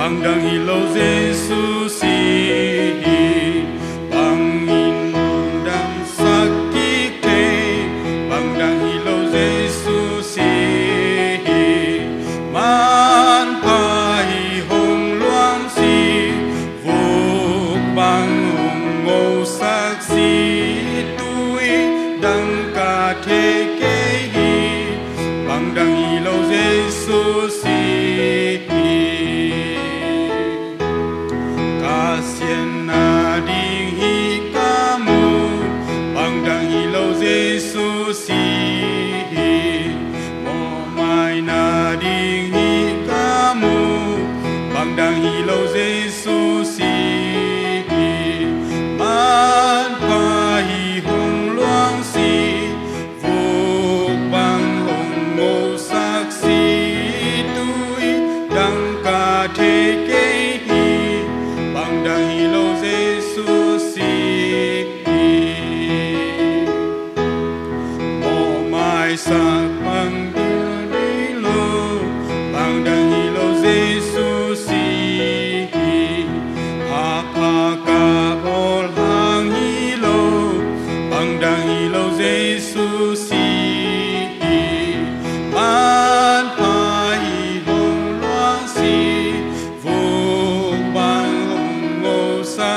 Bang dang hilo Yesus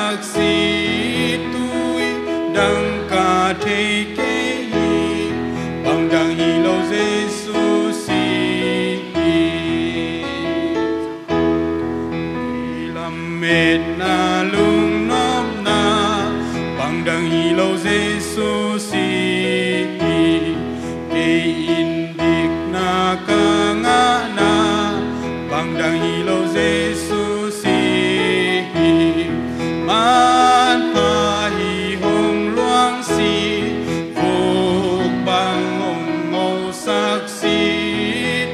sắc si tui đăng ca thế kế bằng đăng hi lâu Giêsu si làm mệt na lung nom na bằng đăng hi lâu Giêsu si ke in dik na ka nga na bằng đăng hi lâu Giêsu si man pa hi hong luang si vô bằng hong ngô sắc si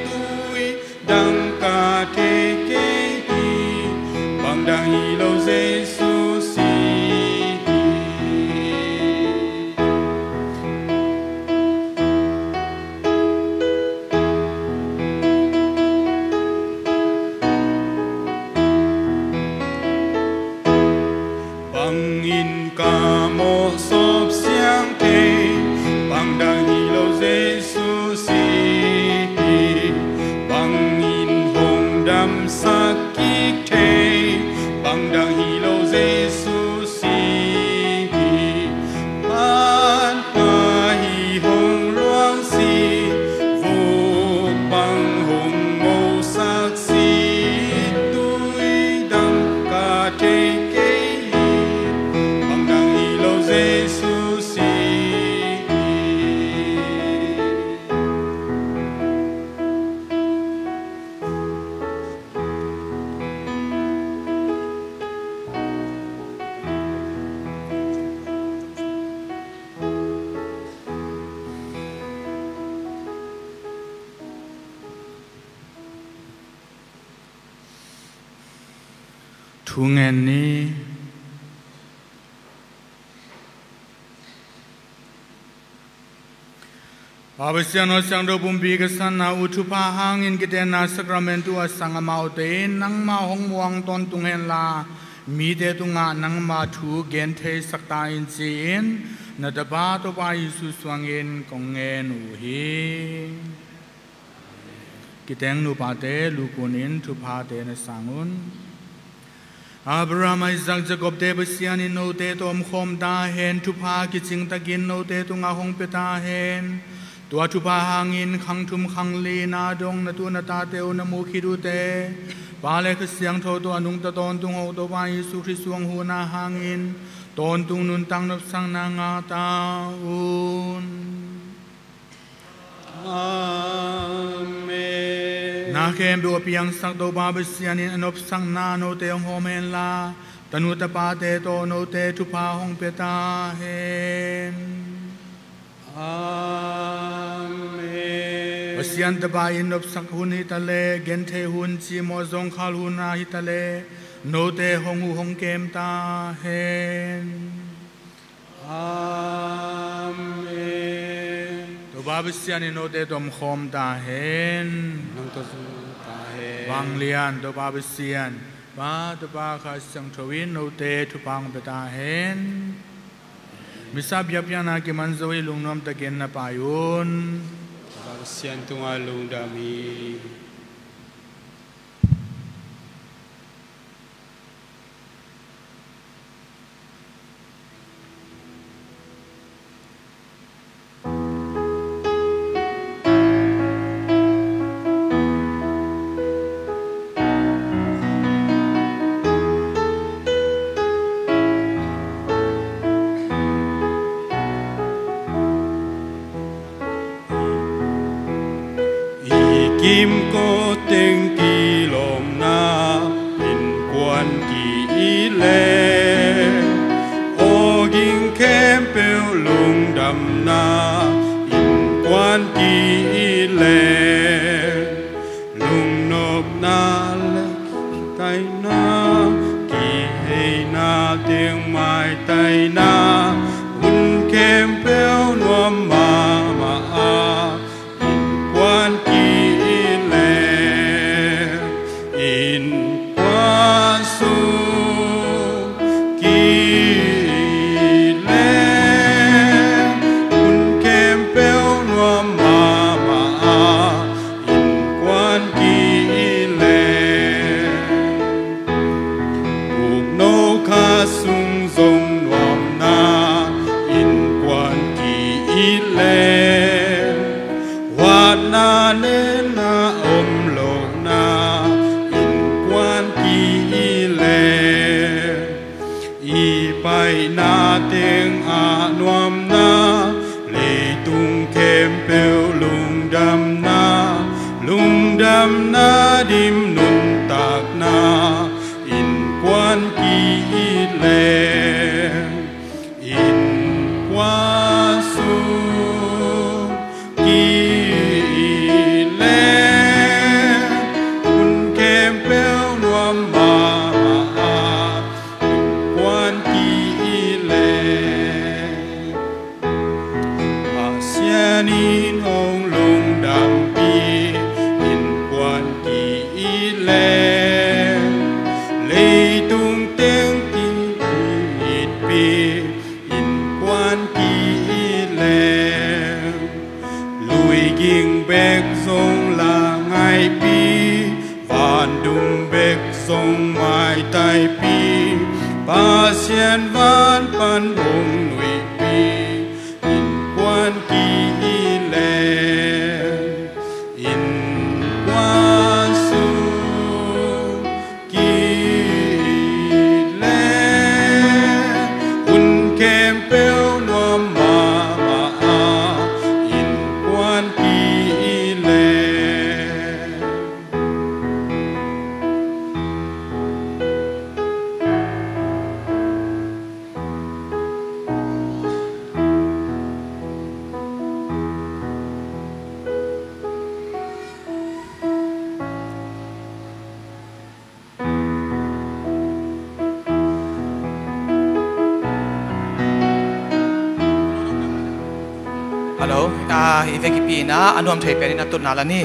tui đăng ca thế kế bằng đăng hi lâu Giêsu si bằng in ca mô sốp xiang thế bằng đăng hi lâu Giêsu si bằng in hồng đam sắc kích thế bằng đăng hi lâu Giêsu si man pa hi hồng luang si vô bằng hồng màu sắc si tui đăng ca thế Giêsu si thu ngàn ni Abisano sangdo bumbi kesana utupa hangin kita na sakramentu asanga maute nang ma hong muang ton tungen la mi te tunga nang ma thu gen the sakta in sin na daba to pa Yesu swangin kongen u hi kiteng nu pa te lu kunin tu pa te na sangun Abraham Isaac Jacob te besian no te tom khom da hen tu pa kiching tagin no te tunga hong peta henตัวทุพาหางินขังทุมขังลีนาดงนตุนตาเตวนมูคิดูเตปาเลกเสียงโทตัวนุงตะตอนตุงโหตัววายิสุคริสวงหูนาหางินตอนตุงนุนตังนบสังนางาตาอุนอาเมนนาเกมดูเปียงสักตัวบาบิสยานินนบสังนาโนเตองโฮเมนลาตนุตปาเตโตโนเตทุพาหงเปตาเฮนAsian tabayin of sakhun hitale gente hun chi mo zong khal huna hitale no te hong hong kem ta hen Amen to babisian no te tom khom ta hen nang to ta hen wang lian to babisian ba to ba kha sang thawin no te thu pang pe ta hen Misab yapyana ke manzawi lungnom taken na payon Sian tunga lung dami Kim cô tình kỳ lồm na in quan kỳ lệ ô kinh kém bèo lùng đầm na in quan kỳ lệ lùng nộp na lệ tay na kỳ hay na tiếng mai tay na un kém bèo nuông ma in quan kỳ Sung y bay na tiếng a nuam na lệ tung kem bèo lung đam na dim nun tak na in quan ki le in qua su ki le un kem bèo nuam ma quan ki le in hong lung đam pi in quan ki le tung tiếng ki ít pi in quan ki le lùi ging bek sông là ngay pi van đung bek sông mai tai pi ba xiên van pan bông nui pi in quan ki in quan su ki le un kem bèo nuam ma in quan ki le Hello, iveki pina anuam thei pe na tut na la ni.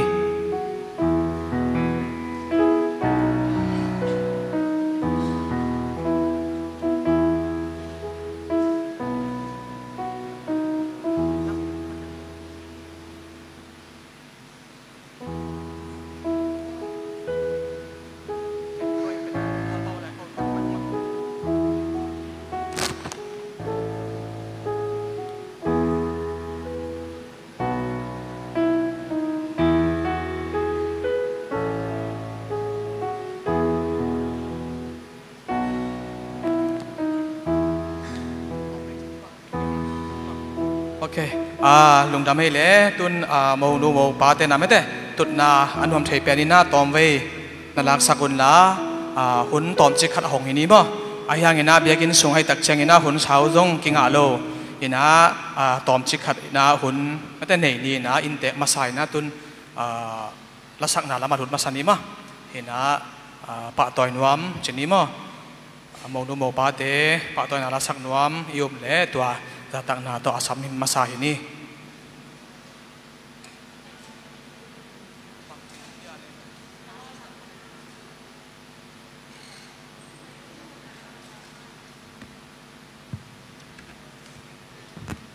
Okay, lung đam hay lẽ tuân màu nu màu ba tên nào thế, tụt na anh hôm thấy pe na tóm về, na lạc sakun la hun tóm chiếc khát hồng ini bo, ai hàng ina bia kin sung hay tắc chang ina hun sáu dong kinh alo, ina tóm chiếc khát ina hun, thế này ni ina in tệ masai na tuân la sak na la mặt hun masani ma, ina pa toy nuam chini mo, màu nu màu ba te pa toy na la sak nuam yum le tua datang na to asam min masahi ni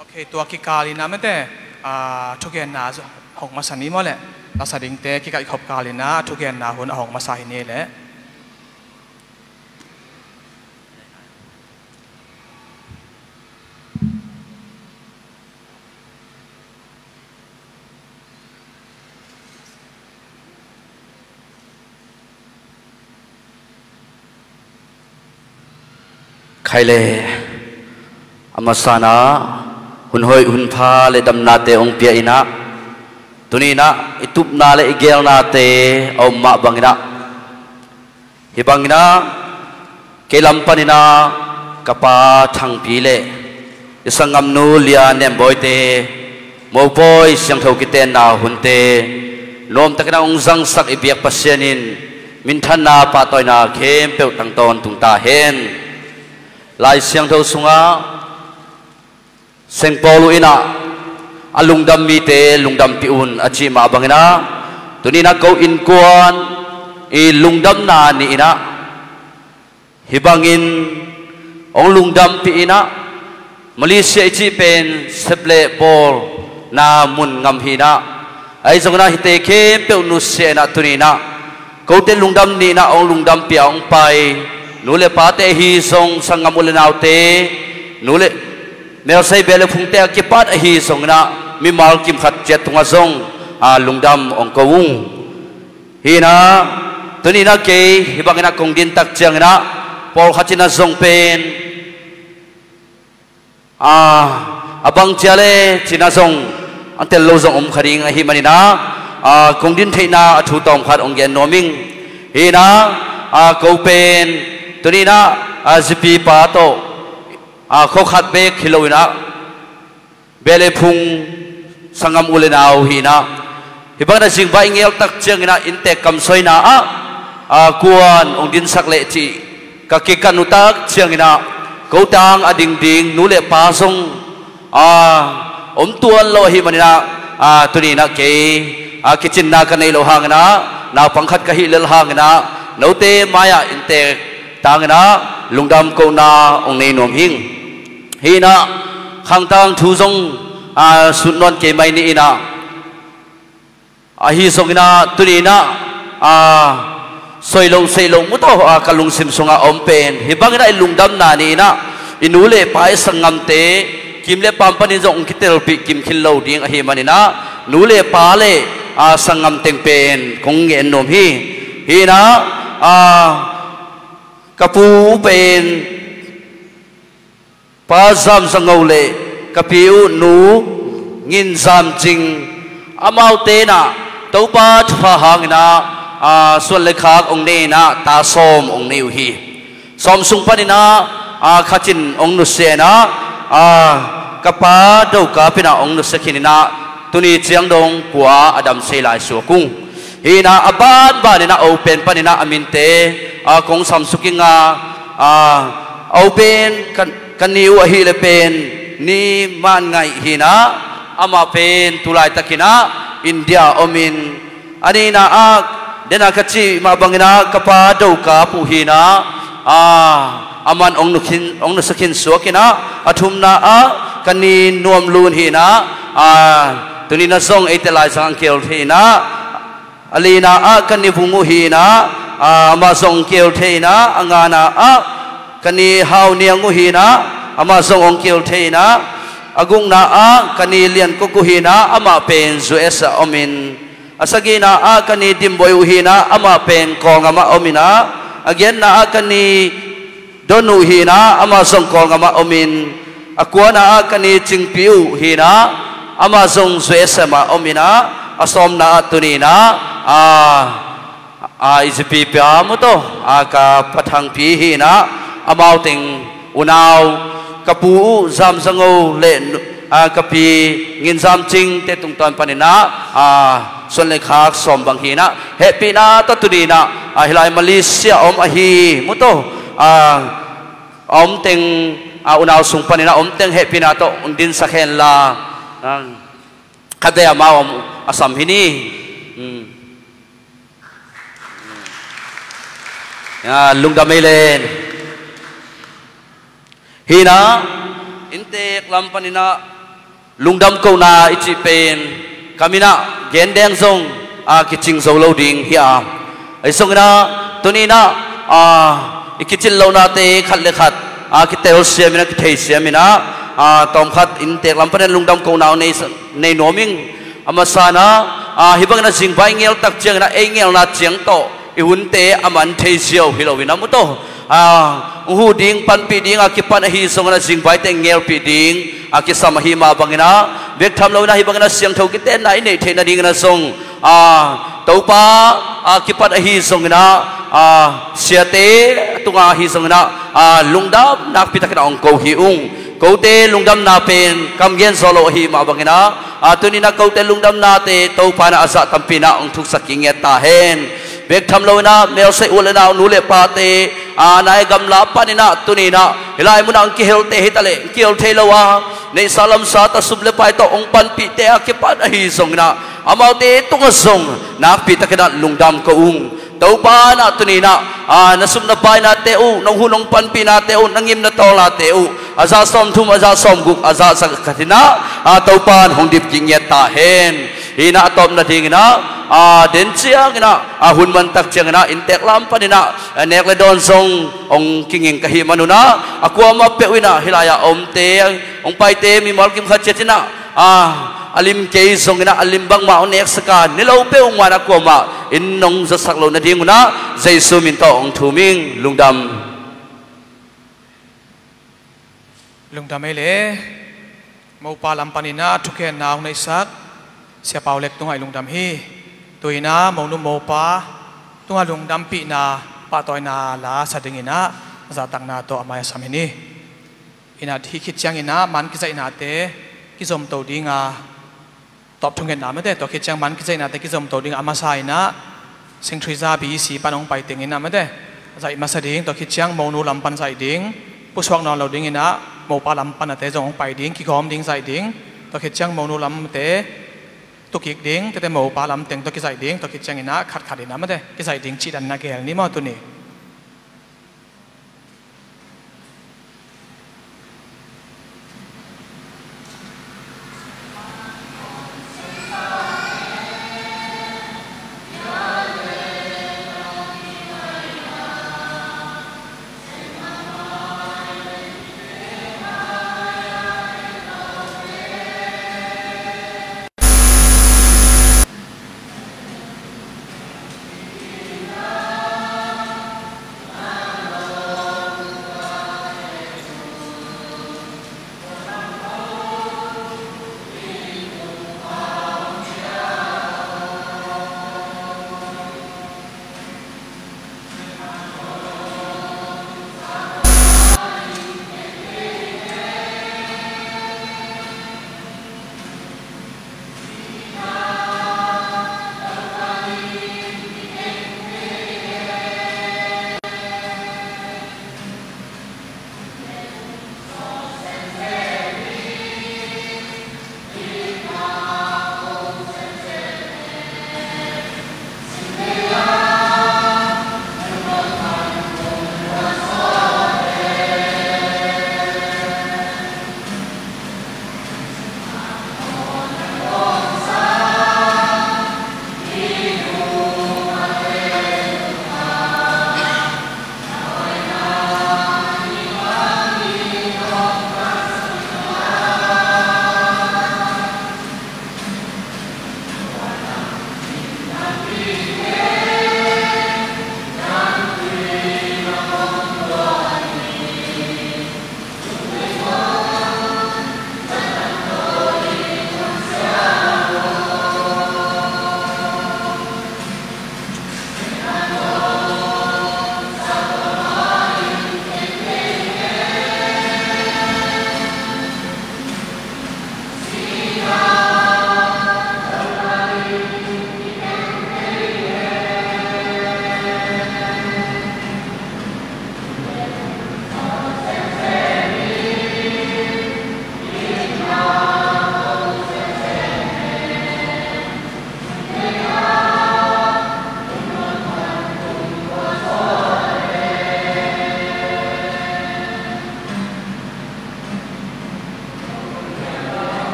okay tua ki kali na mete thugen na hong masani mo le asading te ki kai khop kali na thugen na hun hong masahi ni le khai le amasana hun hoi hun pha le dam na te ong pia ina tuni na itup na le igel na te om ma bangina hi bangina kelam panina kapa thang pi le isangam nu lia nem boy te mo boy siang thau ki ten na hun te nom takna ong zang sak ibiak pasyanin min than na pa toy na khem pe tang ton tung ta hen lai siang thau sunga seng polu ina alungdam mi te lungdam pi un achi ma bangina tunina ko in kuan i lungdam na ni ina hibangin ong lungdam pi ina Malaysia chi pen seple pol na mun ngam hina ai zongna hite khem pe nu se na tunina ko te lungdam ni na ong lungdam pi ong pai nule pa te hi song sangam ul nau te nule mel sai bele phung te ki pat hi song na mi mal kim khat chet tunga song lungdam ong ko ung hina tunina ke hibangina kong din tak chang na pol khachina song pen abang chale china song antel lo zong kharing hi manina kongdin theina athu tom khat onggen noming hina kopen tunina zipi pa to kho khat be khiloina bele phung sangam ulenau hina hibana jingba ingel tak changina inte kam soina kuan ongdin sakle chi kakikanutak changina Kautang ading ding nule pasong tuan lo hi manina tuni na ke kitchen na kanay lo hangna na pangkhat kahi lel hangna note maya inte tangna lungdam ko na ong nei nom hing hina khangtang thu jong sunnon ke mai ni ina hi songina tuni na soilong soilong mo to kalung simsunga ompen hibangina ilungdam na ni na inule pai sangam te kimle pampanin jong kitel pi kim khillo ding hi manina nule pale sangam tengpen kong ngen nom hi na kapu pen pa zam sangole kapiu nu ngin zam jing amau te na topa thwa hanginaส่วนเลขาองค์นี้นะตาส้มองค์นี้ฮีส้มสุงปนินะขัจินองค์นุเสนะกระป๋าดูกาเป็นองค์นุเสขินินะตุนีเจียงดงกัวอดัมเซลายสัวกุ้งฮีนะอบานบานินะโอเปนปนินะอามินเตกงสัมสุกิงโอเปนกันนิวฮีเลเป็นนี่มันไงฮีนะอามาเป็นตุลายตะกินะอินเดียอมินอันนี้นะdena kachi ma bangina kapa do ka puhina aman ong nusakin suakina athumna kani nuam lun hina tunina song etelai sang kel thina alina kani bungu hina ama song kel thina angana kani haw niangu hina ama song ong kel thina agungna kani lian ko hina ama pen zu esa omin asagina kani dimboy uhina ama pen kong ama omina again na kani donu hina ama song kong ama omin akwana kani chingpiu hina ama song suesama omina asom na tunina izipi pia muto ka pathang pi hina amau ting unaw kapu zam zango le kapi ngin zam ching te tung ton paninaส่วนเลขาสมบางทีนะเฮปีนาตัตุดีนะฮิลายมาเลเซียอมอฮีมุโตอมเต็งอุณาสุงปนินะอมเต็งเฮปีนาโตอุนดินสักเฮนลาคัดเดียมาอมอาสัมฮินีลุงดามิเลนฮีนะอินเตกลัมปนินะลุงดำโกนาอิจิเป็นกามินะเกนแดงซงกิจิงโซโลดิงฮิอาไอซงนะตัวนี้นะกิจิลโลนาเตขัดเลขัดกิเตลเซียมินะกิเทเซียมินะตอมขัดอินเตกลัมปนันลุงดำโกนาในโนมิงอามาซานะฮิบังนะสิงไบเงลตักเจียงนะเอเงลนะเจียงโตอิหุนเตอามันเทเซียวฮิโลวินามุโตหูดิ้งปันปีดิ้งกิปันฮีสงนะสิงไบเตเงลปีดิ้งกิสามหิมาบังนะเวกทำเรานะฮิบังนะเสียงเท่ากิเตนไหนในเทนดิ้งนะสงตัวป้ากิปันฮีสงนะเสียเตตุงฮีสงนะลุงดำนักพิทักษ์องโกฮิอุงกูเตลุงดำนาเป็นคำเย็นโซโลฮีมาบังนะตัวนี้นะกูเตลุงดำนาเตตัวป้านะอาศัยตัมปีนะองทุกสักกิ่งเงตาเฮนเวกทำเรานะเมลเซอุลนะนูเลปาเตนายกำลาปานินะตุนีนะเฮลัยมุนังกิเฮลเตฮิตาเลกิเฮลเทลวะในสาลัมซาตสุบเลปายต่อองปันปีเตอกิปันฮีสงนะอามาเตตุกสงนักปีตะกันลุงดำกูอุงตัวป้านะตุนีนะนัสุมนับไปนะเตอุนงหุนงปันปีนะเตอุนังยิมนะตอลาเตอุอาซาสอมทุมอาซาสอมกุกอาซาสักขัดินะตัวป้านหงดิบกิงเยตาเฮนฮีนะตอมนาทิงนะเดินเชียงนะหุ่นมันตักเชียงนะอินเตกลามปนินะเนกเลดอนทรงองกิงกะฮิมานุนะaku ama pe wina hilaya om te ong pai te mi mal kim khat chetina alim ke song na alim bang ma nek saka nilo pe ong wana aku ma in nong za saklo na ding na jaisu min to ong thuming lungdam ลุงทำให้เลยมูปาลำปานินาทุกแก่นาวในสักเสียเปล่าเล็กตรงไหนลุงดำฮีตัวนะมูนุมูปาตรงลุงดำปีนาปะตอยนาลาสะดึงอินะจะตั้งนาตัวอามายสามินีอินาที่คิดจังอินะมันกิจอินาเตกิจมตัวดิ้งตอบทุกเงินนาไม่ได้ตัวคิดจังมันกิจอินาเตกิจมตัวดิ้งอามาสายนะสิงทรีซาบีสีปานองไปติงอินะไม่ได้ใจมาสะดิ้งตัวคิดจังมูนุลำปันใจดิ้งผู้สวกนอนเราดิ้งอินะมูปาลำปันเตจงไปดิ้งกิกอมดิ้งใจดิ้งตัวคิดจังมูนุลำเตตุกิกดิ้งแต่มูปาลำเต็งตัวคิดใจดิ้งตัวคิดจังอินะขัดอินะไม่ได้คิดใจดิ้งจีดันนักเกลนี่มาตัวนี้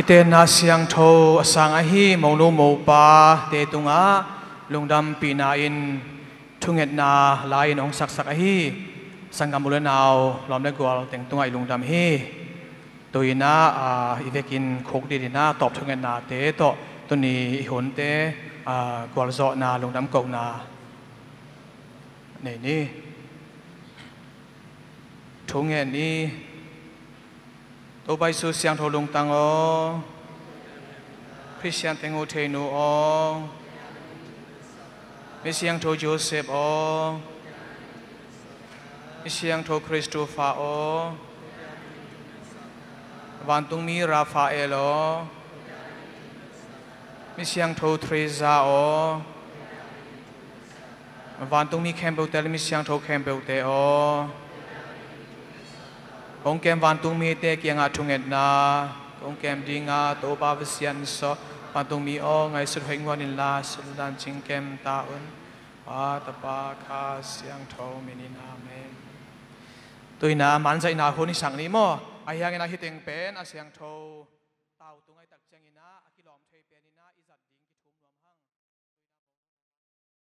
ฮิเตนาเสียงโทสังอหิมงนูโมปาเตตุงะลุงดำปีนาอินทุงเอ็ดนาลายน้องสักสักอหิสังกัมบุรนาวล้อมได้กวลแต่งตุงไอลุงดำฮีตัวอินาอีเวกินโคกดีนาตอบทุงเอ็ดนาเตโตตัวนี้หนเตกวลโซนาลุงดำกงนานี่ทุงเอ็ดนี้ตัวใบสูเสียงโทลุงตังอ๋อคริสเตียนเตงโอเทนูอ๋อมิเสียงโทโจเซฟอ๋อมิเสียงโทคริสโตฟาอ๋อวันตุงมีราฟาเอลอ๋อมิเสียงโทเทรซาอ๋อวันตุงมีแคมเบลเตลมิเสียงโทแคมเบลเตอ๋อองค์แกมวันตุงมีเตกียงอาทุงเอ็ดนาองค์แกมดีงาโตบาวิเซียนสอวันตุงมีอ๋อไงสุดเหงวันนิลาสุดดันจิงแกมตาอุนปาตปาคาเสียงโทมินินาเมนตุยนามันใจนาคนที่สั่งนี้มั้งไอ้ยังไงนะฮิตเองเป็นเสียงโทเต่าตุงไอตักเจงินะ